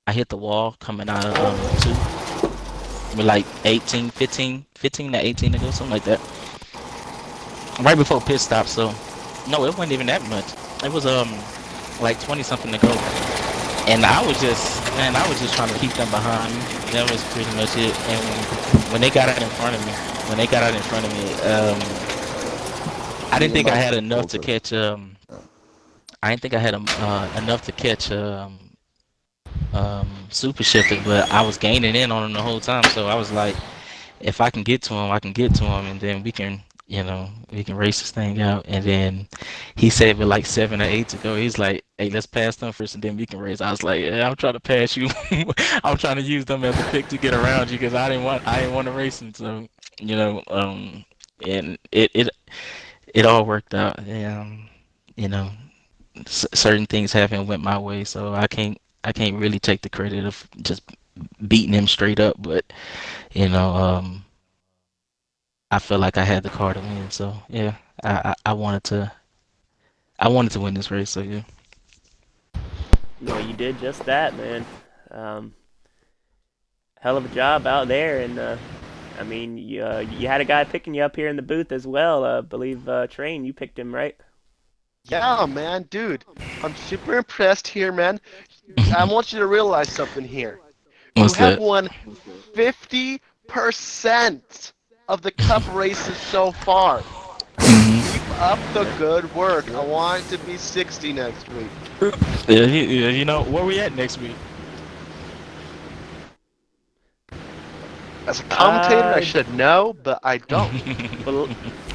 I hit the wall coming out of two with like 18, 15, 15 to 18 to go, something like that. Right before pit stop. So no, it wasn't even that much. It was like 20 something to go. And I was just trying to keep them behind me. That was pretty much it. And when they got out in front of me, I didn't
Being
think I
like
had enough to
over.
catch. I didn't think I had enough to catch super shifter, but I was gaining in on him the whole time. So I was like, if I can get to him, I can get to him, and then we can race this thing out. And then he said with like 7 or 8 to go, he's like, "Hey, let's pass them first, and then we can race." I was like, "Yeah, I'm trying to pass you. I'm trying to use them as a pick to get around you because I didn't want to race him." So and it all worked out. You know, certain things haven't went my way, so I can't really take the credit of just beating him straight up, but you know, I felt like I had the car to win. So yeah, I wanted to win this race. So yeah.
No, you did just that, man. Um, Hell of a job out there, and I mean, you had a guy picking you up here in the booth as well. I believe Train, you picked him, right?
Yeah, man, dude. I'm super impressed here, man. I want you to realize something here. You
What's
have
that?
won 50% of the cup races so far.
Hmm.
Keep up the good work. I want it to be 60 next week.
Yeah, yeah, where we at next week?
As a commentator, I
Uh,
should know, but I don't.
well,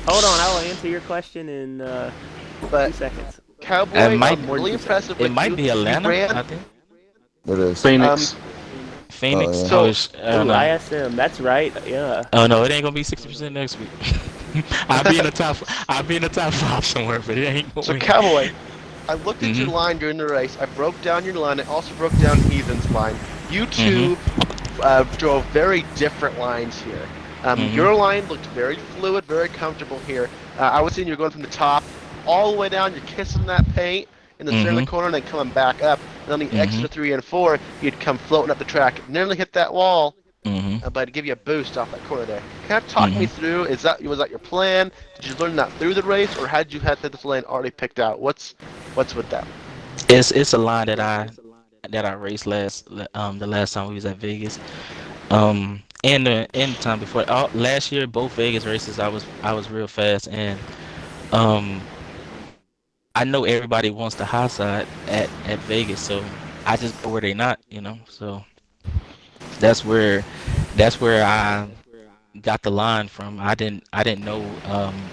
hold on, I will answer your question in two
But
seconds.
it
Cowboy,
might
I'm
More than
really
2 seconds.
impressed
it
with
might
you.
be
You
Atlanta, I
ran,
think.
It is.
um,
Phoenix.
Phoenix.
Oh
Oh,
so,
I don't
Ooh,
know.
ISM, that's right. Yeah.
Oh no, it ain't gonna be 60% next week. I'll be in the top. I'll be in the top five somewhere, but it ain't
so
going.
Cowboy, I looked at your
Mhm.
line during the race. I broke down your line. I also broke down Heathen's line. You
Mhm.
two drove very different lines here.
Mhm.
Your line looked very fluid, very comfortable here. I was seeing you're going from the top all the way down. You're kissing that paint in the center of the
Mhm.
corner and then coming back up. And on the exit
Mhm.
of 3 and 4, you'd come floating up the track. Nearly hit that wall,
Mhm.
but to give you a boost off that corner there. Kind of talk me
Mhm.
through. Was that your plan? Did you learn that through the race, or had you had this lane already picked out? What's with that?
It's a line that I raced the last time we was at Vegas. And the time before, last year, both Vegas races, I was real fast, and um I know everybody wants the high side at Vegas, so I just go where they not, so that's where I got the line from. I didn't know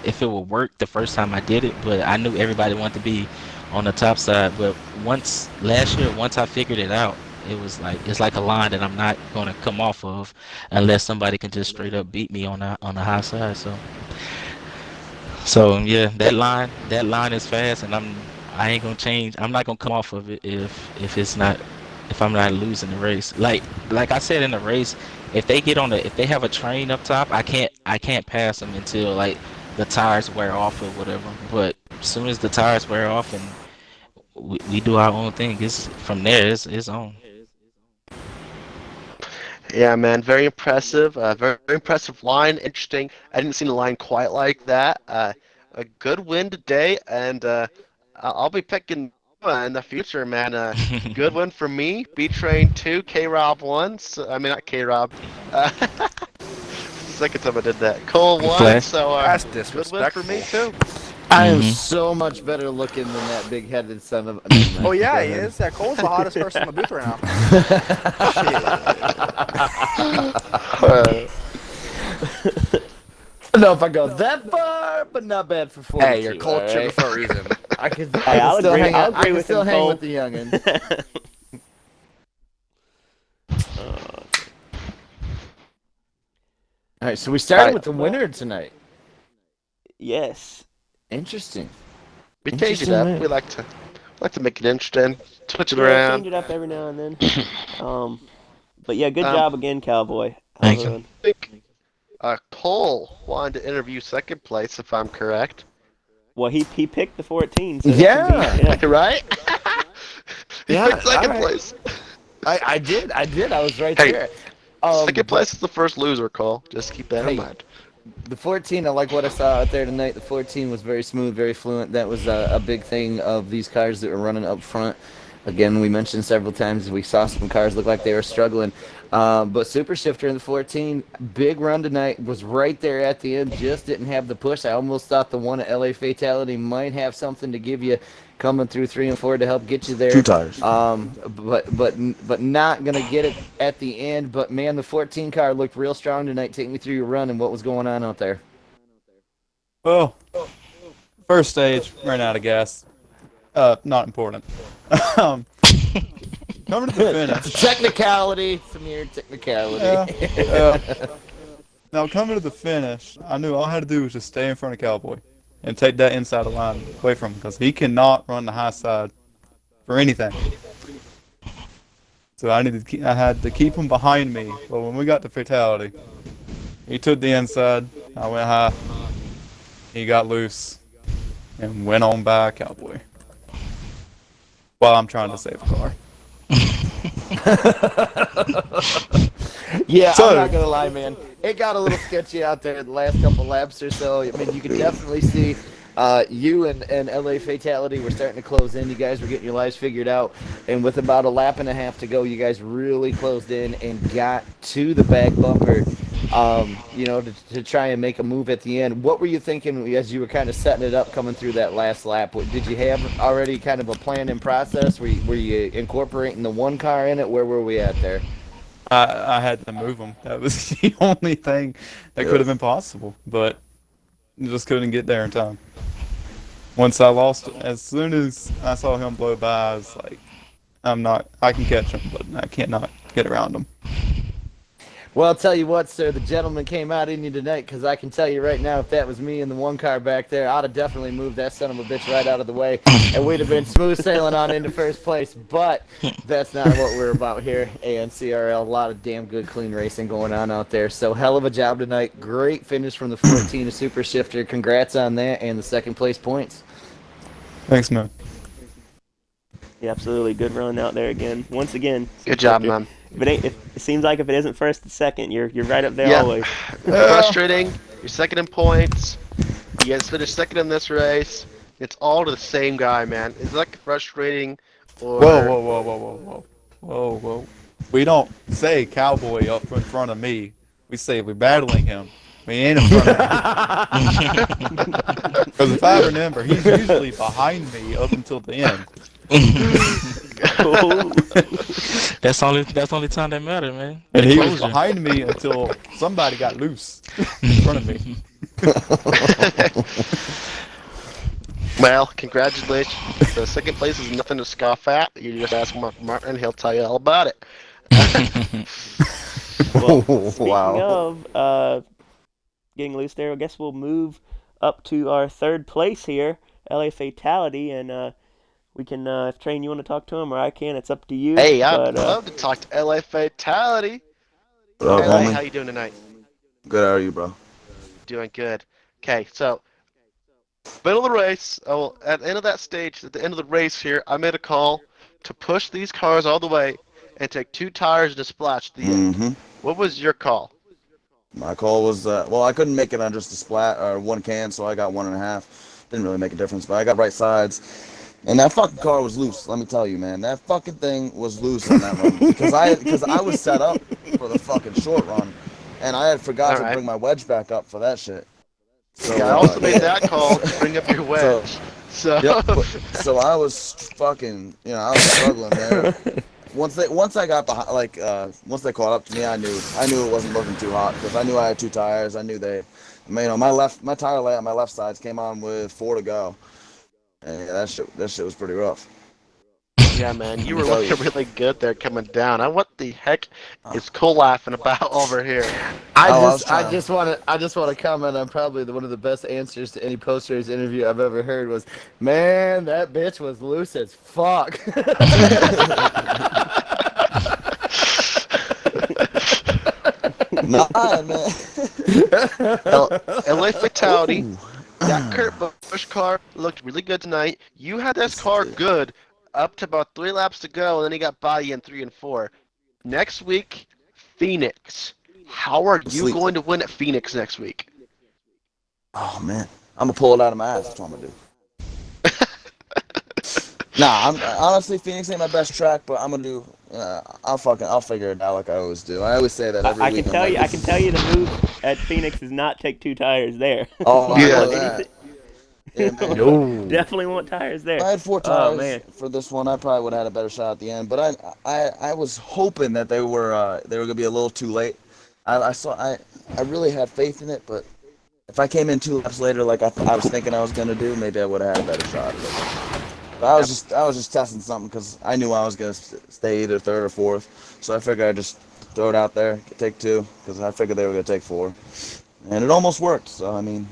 if it would work the first time I did it, but I knew everybody wanted to be on the top side. But once I figured it out, it's like a line that I'm not gonna come off of unless somebody can just straight up beat me on the high side. So yeah, that line is fast, and I ain't gonna change. I'm not gonna come off of it if I'm not losing the race. Like I said in the race, if they have a train up top, I can't pass them until like the tires wear off or whatever. But as soon as the tires wear off and we do our own thing, it's from there. It's on.
Yeah, man, very impressive. Very impressive line. Interesting. I didn't see the line quite like that. A good win today, and I'll be picking in the future, man. Good win for me. B Train 2, K Rob 1. So, I mean, not K Rob. Uh, second time I did that. Cole 1.
Flash.
So,
That's
good win for me,
disrespectful.
too.
I am
Hmm.
so much better looking than that big-headed son of. Never
Oh
mind.
yeah,
Go
he
ahead.
is. Yeah, Cole's the hottest person in the booth right now. Shit.
Uh,
I don't know if I go that far, but not bad for
Hey, you're
42. All
cold sugar
right.
for a reason.
Hey,
I can
I'll
still
agree.
hang
I'll
out. I
agree
can
with
still
him,
hang with
Cole.
the youngins.
uh,
All right, so we
all
started
right.
with the winner tonight.
yes.
Interesting.
We change it
Interesting
up.
win.
We like to make it interesting. Switch it
Yeah,
around.
change it up every now and then. Um, but yeah, good
Um,
job again, Cowboy. Hell of
Thank
a
you.
run.
I think Cole wanted to interview second place, if I'm correct.
Well, he picked the 14. So
Yeah.
that can be,
Right? He
Yeah,
picked second
all right.
place.
I did. I was right
Hey,
there.
second
But
place is the first loser call. Just keep that in
hey,
mind.
the 14, I like what I saw out there tonight. The 14 was very smooth, very fluent. That was a big thing of these cars that were running up front. Again, we mentioned several times we saw some cars look like they were struggling. But Super Shifter in the 14, big run tonight, was right there at the end, just didn't have the push. I almost thought the one at LA Fatality might have something to give you coming through 3 and 4 to help get you
Two
there.
tires.
But not gonna get it at the end. But man, the 14 car looked real strong tonight. Take me through your run and what was going on out there.
Well, first stage, ran out of gas. Not important. um, coming to the finish.
Technicality, some mere technicality.
Yeah. Now coming to the finish, I knew all I had to do was just stay in front of Cowboy and take that inside of line away from him because he cannot run the high side for anything. So I had to keep him behind me. But when we got to fatality, he took the inside. I went high. He got loose and went on by Cowboy. While I'm trying to save a car.
Yeah,
So-
I'm not gonna lie, man. It got a little sketchy out there the last couple laps or so. I mean, you could definitely see you and LA Fatality were starting to close in. You guys were getting your lives figured out, and with about a lap and a half to go, you guys really closed in and got to the back bumper. To try and make a move at the end. What were you thinking as you were kind of setting it up coming through that last lap? Did you have already kind of a plan in process? Were you incorporating the one car in it? Where were we at there?
I had to move him. That was the only thing that could have been possible, but just couldn't get there in time. Once I lost, as soon as I saw him blow by, I was like, I can catch him, but I cannot get around him.
Well, I'll tell you what, sir, the gentleman came out in you tonight, because I can tell you right now, if that was me in the one car back there, I'd have definitely moved that son of a bitch right out of the way, and we'd have been smooth sailing on into first place. But that's not what we're about here. And CRL, a lot of damn good, clean racing going on out there. So hell of a job tonight. Great finish from the 14 to Super Shifter. Congrats on that and the second place points.
Thanks, man.
yeah, absolutely good run out there again. Once again,
Good job, man.
If it seems like if it isn't first and second, you're right up there
Yeah.
always.
Frustrating. You're second in points. You guys finished second in this race. It's all to the same guy, man. Is that frustrating? Or
Whoa. We don't say Cowboy up in front of me. We say we're battling him. We ain't in front of him. Because if I remember, he's usually behind me up until the end.
That's the only time that matter, man.
And
The
he was
closure.
behind me until somebody got loose in front of me.
Well, congratulations. The second place is nothing to scoff at. You just ask Mark Martin, he'll tell you all about it.
Well, speaking
Wow.
of getting loose there, I guess we'll move up to our third place here, LA Fatality, and we can, if Train, you want to talk to him, or I can, it's up to you.
Hey, I'd
but,
love to talk to LA Fatality.
What up,
LA,
homie?
how you doing tonight?
Good, how are you, bro?
Doing good. Okay, so middle of the race. Oh, at the end of that stage, at the end of the race here, I made a call to push these cars all the way and take 2 tires and a splash at the end.
Mm-hmm.
What was your call?
My call was, well, I couldn't make it on just a splat or one can, so I got 1.5. Didn't really make a difference, but I got right sides. And that fucking car was loose, let me tell you, man. That fucking thing was loose on that run. Because I was set up for the fucking short run, and I had forgot to
Alright.
bring my wedge back up for that shit. So,
Yeah, I also made that call to bring up your wedge. So,
Yep, so I was fucking, I was struggling there. Once I got behind, once they caught up to me, I knew it wasn't looking too hot because I knew I had 2 tires. I knew my tire lay on my left sides came on with 4 to go, and yeah, that shit was pretty rough.
yeah, man, you were looking really good there coming down. What the heck is Cole laughing about over here?
I just want to comment on probably one of the best answers to any post race interview I've ever heard was, man, that bitch was loose as fuck.
Nah, man.
LA Fatality got Kurt Busch Busch car looked really good tonight. You had this car good up to about 3 laps to go, and then he got body in 3 and 4. Next week, Phoenix. How are you going to win at Phoenix next week?
Oh man, I'm gonna pull it out of my ass. That's what I'm gonna do. Nah, honestly, Phoenix ain't my best track, but I'm gonna do. I'll figure it out like I always do. I always say that every
I
week.
can tell you. I can tell you the move at Phoenix is not take 2 tires there.
Oh, I
Yeah.
know that. Yeah, man.
No.
Definitely want tires there.
If I had 4
Oh
tires
man.
for this one, I probably would have had a better shot at the end. But I was hoping that they were gonna be a little too late. I really had faith in it, but if I came in 2 laps later, like I was thinking I was gonna do, maybe I would have had a better shot at it. But I was just testing something because I knew I was gonna stay either 3rd or 4th, so I figured I'd just throw it out there, take 2, because I figured they were gonna take 4, and it almost worked. So I mean,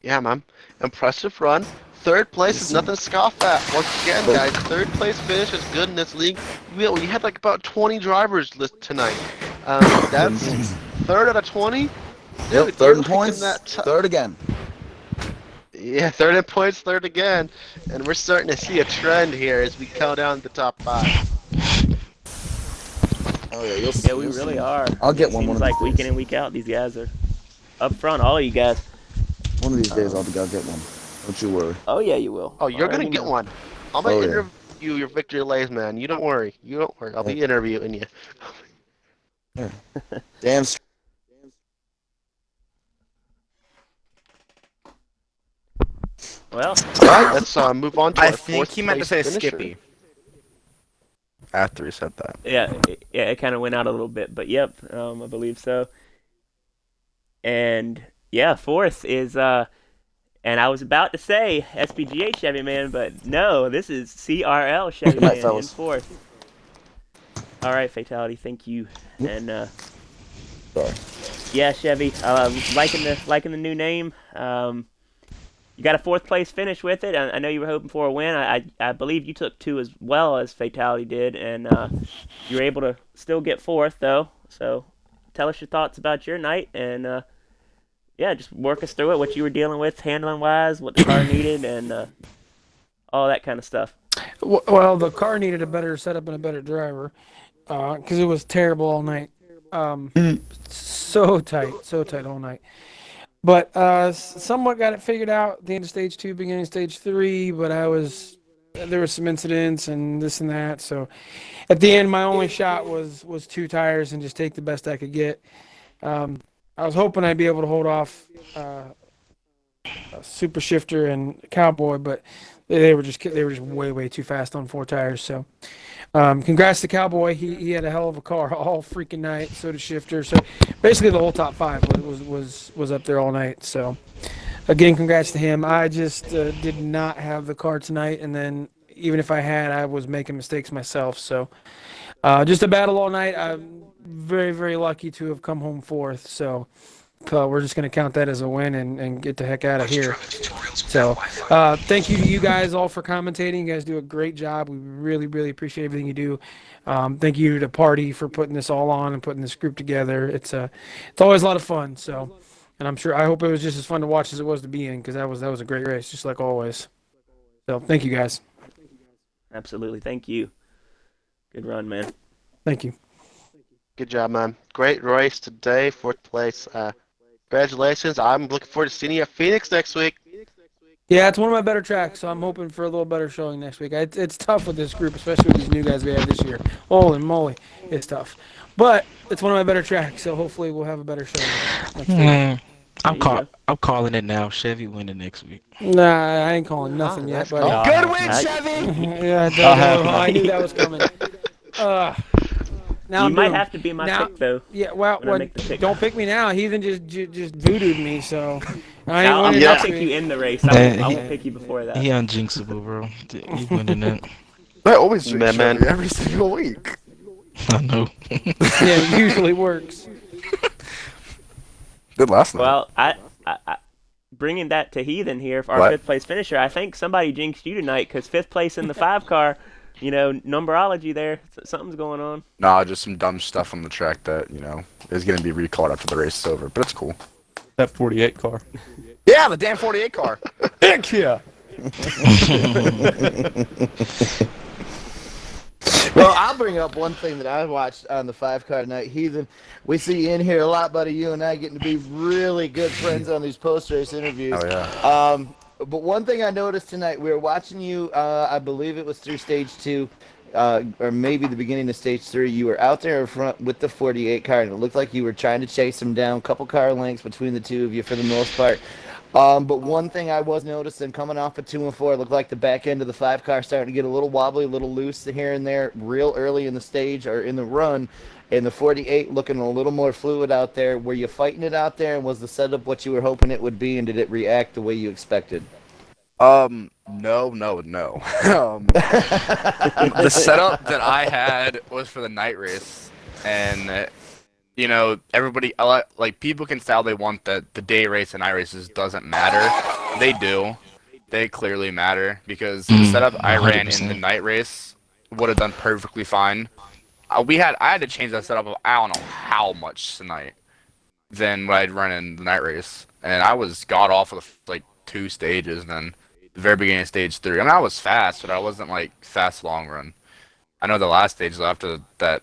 Yeah, man. Impressive run. 3rd place is nothing to scoff at. Once again, guys, 3rd place finish is good in this league. We had like about 20 drivers list tonight. That's 3rd out of 20.
yep,
Dude,
3rd
you're
in points,
that
3rd again.
Yeah, 3rd in points, 3rd again. And we're starting to see a trend here as we go down the top 5.
Oh yeah, you'll see.
Yeah, we
you'll
really
see.
are.
I'll get
It
one
seems
of
like
these
week in
days.
and week out, these guys are up front. All you guys.
One of these days I'll get one. Don't you worry.
Oh yeah, you will.
Oh, you're
Already
gonna get
know.
one. I'm gonna
Oh, yeah.
interview your victory lays, man. You don't worry. You don't worry. I'll be interviewing you.
Damn.
Well,
Alright, let's move on to
I
our
think
4th
he meant to
place
say
finisher.
Skippy. After he said that.
yeah, it kind of went out a little bit, but yep, I believe so. And yeah, 4th is and I was about to say SPGA Chevy Man, but no, this is CRL Chevy
Good night,
Man in
fellas.
4th. All right, Fatality, thank you. And
Sorry.
yeah, Chevy, liking the new name. You got a 4th place finish with it. I know you were hoping for a win. I believe you took 2 as well as Fatality did, and you were able to still get 4th though. So tell us your thoughts about your night, and yeah, just work us through it. What you were dealing with, handling wise, what the car needed, and all that kind of stuff.
Well, the car needed a better setup and a better driver because it was terrible all night. So tight all night. But somewhat got it figured out at the end of stage 2, beginning of stage 3. But there were some incidents and this and that. So at the end, my only shot was 2 tires and just take the best I could get. I was hoping I'd be able to hold off Super Shifter and Cowboy, but they were just way too fast on 4 tires. So congrats to Cowboy. He had a hell of a car all freaking night. So did Shifter. So basically the whole top 5 was up there all night. So again, congrats to him. I just did not have the car tonight, and then even if I had, I was making mistakes myself. So just a battle all night. I'm very, very lucky to have come home 4th. So we're just going to count that as a win and get the heck out of here. So thank you to you guys all for commentating. You guys do a great job. We really, really appreciate everything you do. Thank you to Party for putting this all on and putting this group together. It's always a lot of fun. So, and I hope it was just as fun to watch as it was to be in, because that was a great race, just like always. So thank you guys.
Absolutely, thank you. Good run, man.
Thank you.
Good job, man. Great race today, 4th place. Congratulations. I'm looking forward to seeing you at Phoenix next week.
Yeah, it's one of my better tracks, so I'm hoping for a little better showing next week. It's tough with this group, especially with these new guys we have this year. Holy moly, it's tough. But it's one of my better tracks, so hopefully we'll have a better showing next week.
I'm calling it now. Chevy winning next week.
Nah, I ain't calling nothing yet,
that's
but
cool.
Good win, Chevy!
yeah, I knew that was coming. Now
You
I'm
might
doomed.
have to be my
Now-
pick though.
Yeah, well,
when I make the pick.
don't pick me now. Heathen just voodooed me, so I ain't
I'll
winning
yeah.
next
pick
week.
you in the race. I won't pick you before that.
He unjinxable, bro. He winning that.
I always drink
Man, man.
Chevy every single week.
I know.
Yeah, it usually works.
Good last night.
Well, I bringing that to Heathen here for our
What?
5th place finisher. I think somebody jinxed you tonight because 5th place in the 5 car. You know, numberology there. Something's going on.
Nah, just some dumb stuff on the track that, is going to be recalled after the race is over. But it's cool.
That 48 car.
Yeah, the damn 48 car.
Heck yeah.
Well, I'll bring up one thing that I watched on the 5 car tonight. Heathen, we see you in here a lot, buddy. You and I getting to be really good friends on these post-race interviews.
Oh yeah.
But one thing I noticed tonight, we were watching you, I believe it was through stage 2, or maybe the beginning of stage 3. You were out there in front with the 48 car, and it looked like you were trying to chase him down, a couple car lengths between the two of you for the most part. But one thing I was noticing coming off of 2 and 4, it looked like the back end of the 5 car starting to get a little wobbly, a little loose here and there, real early in the stage or in the run. And the 48 looking a little more fluid out there. Were you fighting it out there, and was the setup what you were hoping it would be, and did it react the way you expected?
No. The setup that I had was for the night race, and you know, everybody, like people can say how they want that the day race and night races doesn't matter. They do. They clearly matter because the setup I ran in the
100%.
night race would have done perfectly fine. I had to change that setup. I don't know how much tonight than what I'd run in the night race, and I was god awful for like 2 stages, and then the very beginning of stage 3. I mean, I was fast, but I wasn't like fast long run. I know the last stage after that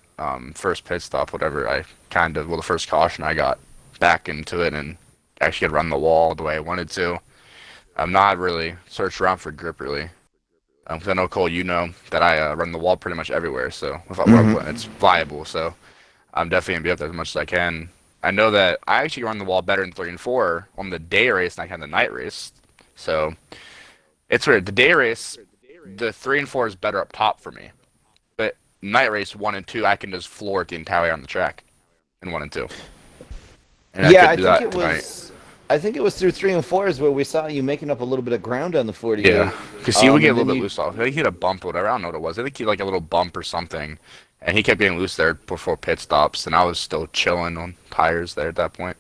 first pit stop, whatever, the first caution, I got back into it and actually could run the wall the way I wanted to. I'm not really searched around for grip really. 'Cause I know Cole, you know that I run the wall pretty much everywhere, so if it's viable. So I'm definitely gonna be up there as much as I can. I know that I actually run the wall better in 3 and 4 on the day race than I can the night race. So it's weird. The day race, the 3 and 4 is better up top for me. But night race 1 and 2, I can just floor it the entire way on the track in 1 and 2. And
Yeah,
I could do that tonight.
I think it was through 3 and 4 is where we saw you making up a little bit of ground on the 48.
Yeah, because he would get a
and
little
then
bit loose off. I think he had a bump or whatever. I don't know what it was. I think he had like a little bump or something. And he kept getting loose there before pit stops. And I was still chilling on tires there at that point.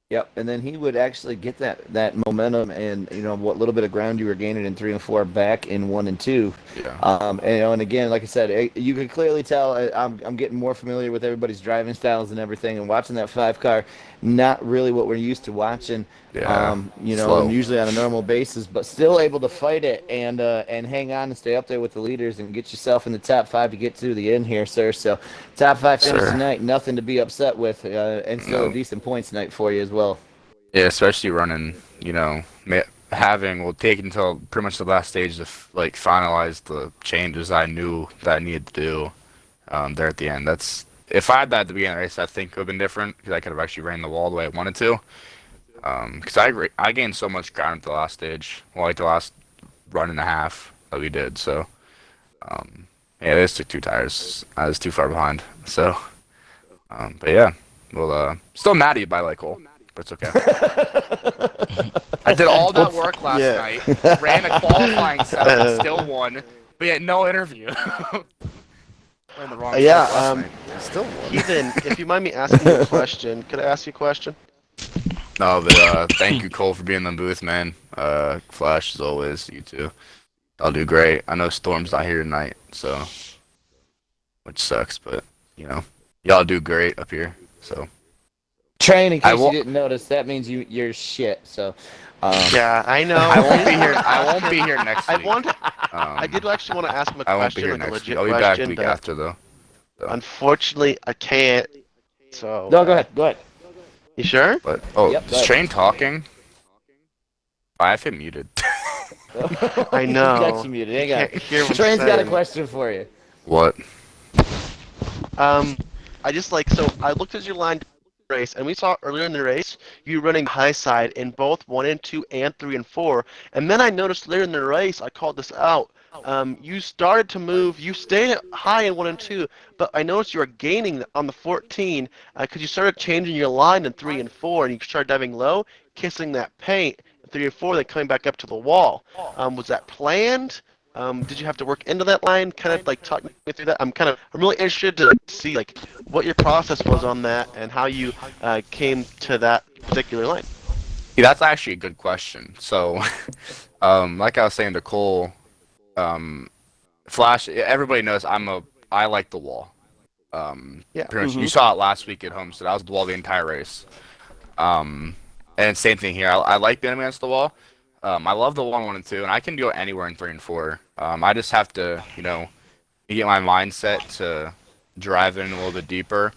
Yep, and then he would actually get that momentum and what little bit of ground you were gaining in 3 and 4 back in 1 and 2.
Yeah.
And again, like I said, you can clearly tell I'm getting more familiar with everybody's driving styles and everything, and watching that 5 car, not really what we're used to watching.
Yeah.
And usually on a normal basis, but still able to fight it and hang on and stay up there with the leaders and get yourself in the top 5 to get to the end here, sir. So top 5 finish tonight, nothing to be upset with, and still a decent points night for you as well.
Yeah, especially running, taking until pretty much the last stage to finalize the changes I knew that I needed to do there at the end. If I had that at the beginning of the race, I think it would have been different because I could have actually ran the wall the way I wanted to. Because I gained so much ground at the last stage, the last run and a half that we did. So, yeah, they just took 2 tires. I was too far behind. So, but yeah, still mad at you by Cole. But it's okay. I did all that work last night, ran a qualifying setup, and still won, but yet no interview. Ran the wrong stuff last night. I still won.
Ethan, if you mind me asking you a question, could I ask you a question?
No, but thank you, Cole, for being in the booth, man. Flash, as always, you too. I'll do great. I know Storm's not here tonight, so which sucks, but y'all do great up here. So.
Train, in case you didn't notice, that means you're shit. So,
yeah, I know.
I won't be here. I won't be here next week.
I did actually want to ask him a question.
I won't be here next week. I'll be back the week after, though. So.
Unfortunately, I can't. So.
No, go ahead. Go ahead.
You sure?
But is Train talking? I have him muted.
I know.
He's got you muted. Hang on.
Train's
got a question for you.
What?
I just so I looked at your line race, and we saw earlier in the race you running high side in both 1 and 2 and 3 and 4, and then I noticed later in the race, I called this out, you started to move, you stayed high in 1 and 2, but I noticed you were gaining on the 14 because you started changing your line in 3 and 4, and you started diving low, kissing that paint in 3 and 4, then coming back up to the wall. Was that planned? Did you have to work into that line? Kind of talk me through that. I'm really interested to see what your process was on that and how you came to that particular line.
Yeah, that's actually a good question. So, like I was saying to Cole, Flash. Everybody knows I like the wall.
Yeah.
Pretty much. You saw it last week at Homestead. I was the wall the entire race. And same thing here. I like being against the wall. I love the 1, 1, and 2, and I can go anywhere in 3 and 4. I just have to, get my mindset to drive in a little bit deeper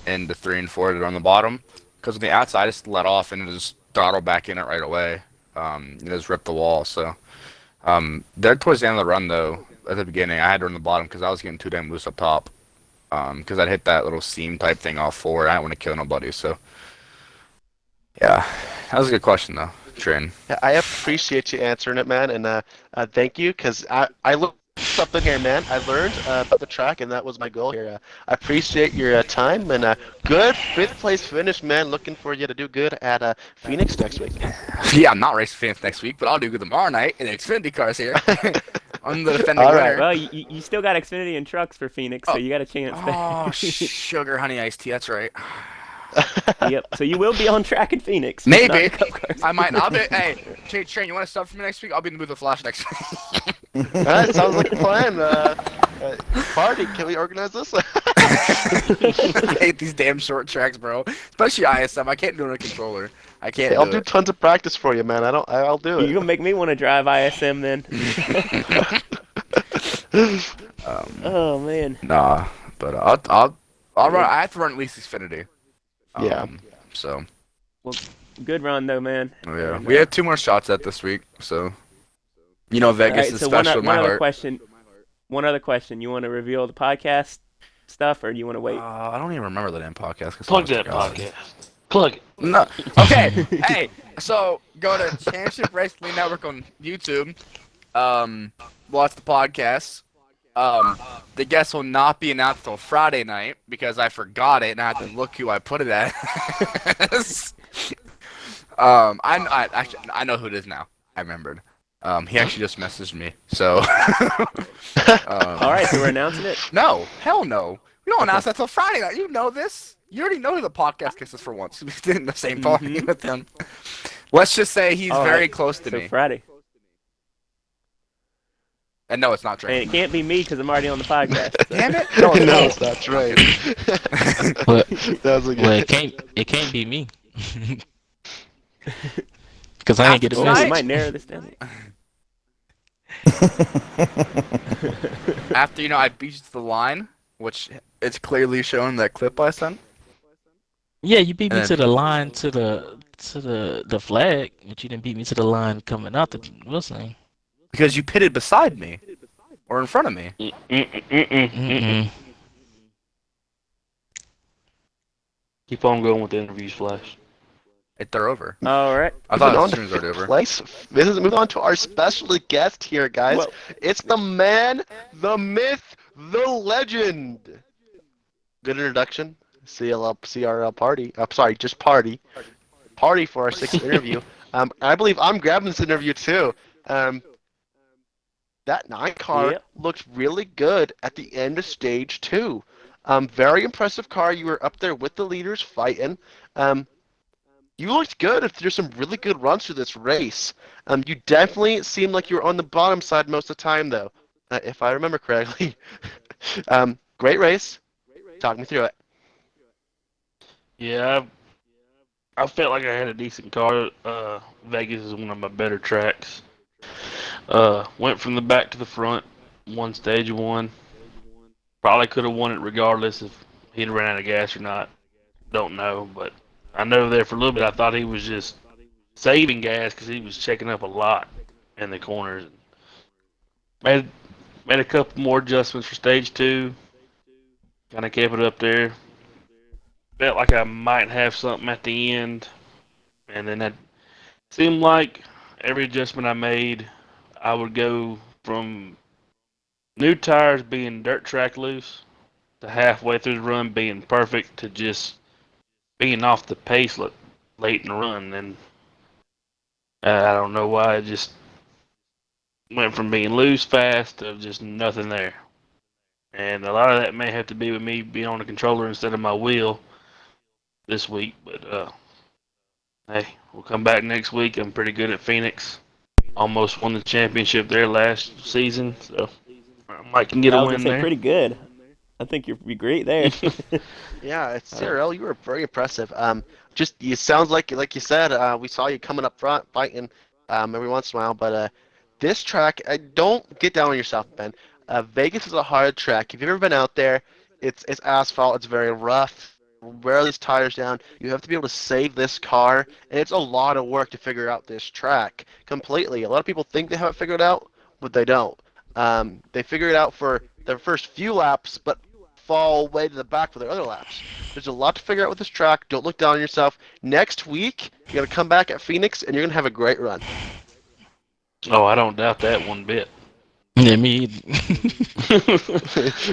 into 3 and 4 that are on the bottom. Because on the outside, I just let off and just throttle back in it right away. Just rip the wall. So there towards the end of the run, though, at the beginning, I had to run the bottom because I was getting too damn loose up top. Because I'd hit that little seam type thing off forward. I didn't want to kill nobody, so yeah, that was a good question though, Trin.
Yeah, I appreciate you answering it, man, and thank you, because I looked something here, man. I learned about the track, and that was my goal here. I appreciate your time, and good 5th place finish, man. Looking for you to do good at Phoenix next week.
Yeah, I'm not racing Phoenix next week, but I'll do good tomorrow night in the Xfinity cars here. I'm the defending
All
winner.
right.
Well, you still got Xfinity and trucks for Phoenix, so you got a chance there.
Oh, sugar honey iced tea. That's right.
Yep. So you will be on track in Phoenix.
Maybe.
Cup cars.
I might not be. Hey, Train, you want to sub for me next week? I'll be in the booth with Flash next week.
That sounds like a plan. Party, can we organize this?
I hate these damn short tracks, bro. Especially ISM. I can't do it on a controller. I can't.
I'll do tons of practice for you, man. I'll do it.
You're gonna make me want to drive ISM then. Oh man.
Nah, but I'll run. I have to run at least Xfinity.
Yeah.
So.
Well, good run though, man.
Oh, yeah. We have 2 more shots at this week, so. Vegas is
so
special in my
one other
heart.
question. One other question. You want to reveal the podcast stuff, or do you want to wait?
I don't even remember the damn podcast.
Plug that podcast. Plug it.
No. Okay. Hey. So go to Championship Wrestling Network on YouTube. Watch the podcast. The guest will not be announced till Friday night because I forgot it and I had to look who I put it at. I know who it is now. I remembered. He actually just messaged me. So.
All right, so we're announcing it.
No, hell no. We don't announce that till Friday night. You know this. You already know who the podcast guest is for once. We did in the same party with him. Let's just say he's very close to
so
me.
Friday.
And no, it's not Trey.
And it can't be me because I'm already on the podcast. So.
Damn it!
No, it's not Trey.
But,
That was a good.
well, it can't be me. Because I didn't get a
Oh, we
message.
might narrow this down.
After I beat you to the line, which it's clearly shown in that clip I sent.
Yeah, you beat me
And-
to the line to the flag, but you didn't beat me to the line coming out the Wilson.
Because you pitted beside me, or in front of me.
Mm-mm.
Keep on going with the interviews, Flash.
They're over.
All right.
I thought
Moving
the stream was already over.
Place. This is moving on to our special guest here, guys.
Well-
It's the man, the myth, the legend. Good introduction. CRL party. I'm sorry, just party. Party for our 6th interview. I believe I'm grabbing this interview too. That 9 car
Yep.
looked really good at the end of stage 2. Very impressive car. You were up there with the leaders fighting. You looked good through some really good runs through this race. You definitely seemed like you were on the bottom side most of the time, though, if I remember correctly. Great race. Talk me through it.
Yeah, I felt like I had a decent car. Vegas is one of my better tracks. Went from the back to the front, won stage 1. Probably could have won it regardless if he'd ran out of gas or not. Don't know, but I know there for a little bit I thought he was just saving gas because he was checking up a lot in the corners. Made a couple more adjustments for stage 2. Kind of kept it up there. Felt like I might have something at the end, and then it seemed like every adjustment I made, I would go from new tires being dirt track loose to halfway through the run being perfect to just being off the pace late in the run. And I don't know why it just went from being loose fast to just nothing there. And a lot of that may have to be with me being on the controller instead of my wheel this week, but hey, we'll come back next week. I'm pretty good at Phoenix. Almost won the championship there last season, so I might can get
I
a
was
win
gonna say
there.
pretty good. I think you'd be great there.
Yeah, it's CRL. You were very impressive. Just you sounds like you said. We saw you coming up front fighting every once in a while, but this track, don't get down on yourself, Ben. Vegas is a hard track. If you've ever been out there, it's asphalt. It's very rough. Wear these tires down. You have to be able to save this car, and it's a lot of work to figure out this track completely. A lot of people think they have it figured out, but they don't. They figure it out for their first few laps, but fall way to the back for their other laps. There's a lot to figure out with this track. Don't look down on yourself. Next week, you're gonna come back at Phoenix, and you're gonna have a great run.
Oh, I don't doubt that one bit.
Yeah, me either.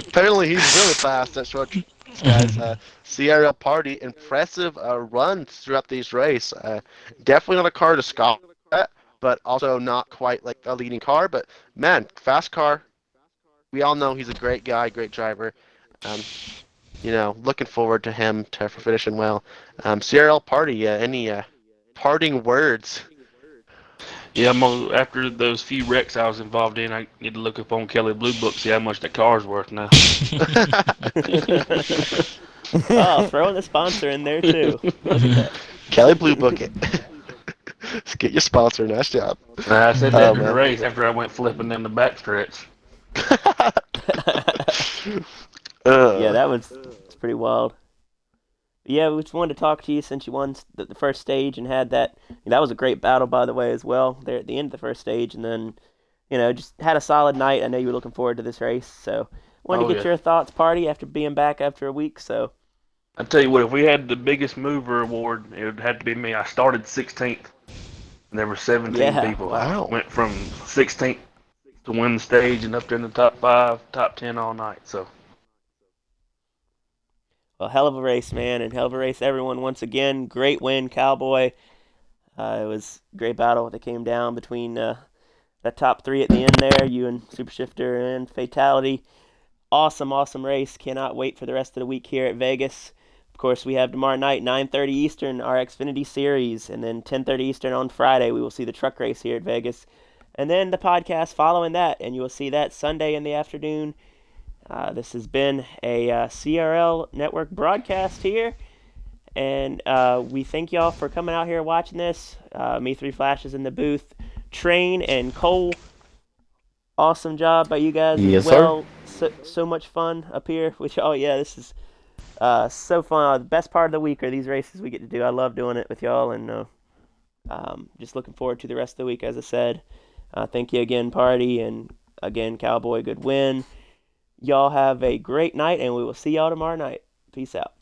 Apparently, he's really fast at short tracks, guys. CRL Party, impressive runs throughout these races. Definitely not a car to scoff at, but also not quite like a leading car. But man, fast car. We all know he's a great guy, great driver. Um, looking forward to him for finishing well. CRL Party, any parting words?
Yeah, after those few wrecks I was involved in, I need to look up on Kelly Blue Book, see how much the car's worth now.
Oh, throwing the sponsor in there too. Look at that.
Kelly Blue Book it. Let's get your sponsor. Nice job.
I said that in the
man.
race after I went flipping down the backstretch.
Yeah, it's pretty wild. Yeah, we just wanted to talk to you since you won the first stage and had that. That was a great battle, by the way, as well. There at the end of the first stage, and then, just had a solid night. I know you were looking forward to this race, so wanted to get your thoughts, Party, after being back after a week. So
I tell you what, if we had the biggest mover award, it would have to be me. I started 16th, and there were 17 people.
Wow.
I went from 16th to win the stage and up there in the top 5, top 10 all night. So.
Well, hell of a race, man, and hell of a race, everyone. Once again, great win, Cowboy. It was a great battle that came down between that top 3 at the end there, you and Super Shifter and Fatality. Awesome, awesome race. Cannot wait for the rest of the week here at Vegas. Of course, we have tomorrow night, 9:30 Eastern, our Xfinity Series, and then 10:30 Eastern on Friday, we will see the truck race here at Vegas. And then the podcast following that, and you will see that Sunday in the afternoon. This has been a CRL Network broadcast here, and we thank y'all for coming out here watching this. Me Three Flashes in the booth, Train and Cole. Awesome job by you guys
Yes,
as well. So much fun up here with y'all. Yeah, this is so fun. The best part of the week are these races we get to do. I love doing it with y'all, and just looking forward to the rest of the week. As I said, thank you again, Party, and again, Cowboy. Good win. Y'all have a great night, and we will see y'all tomorrow night. Peace out.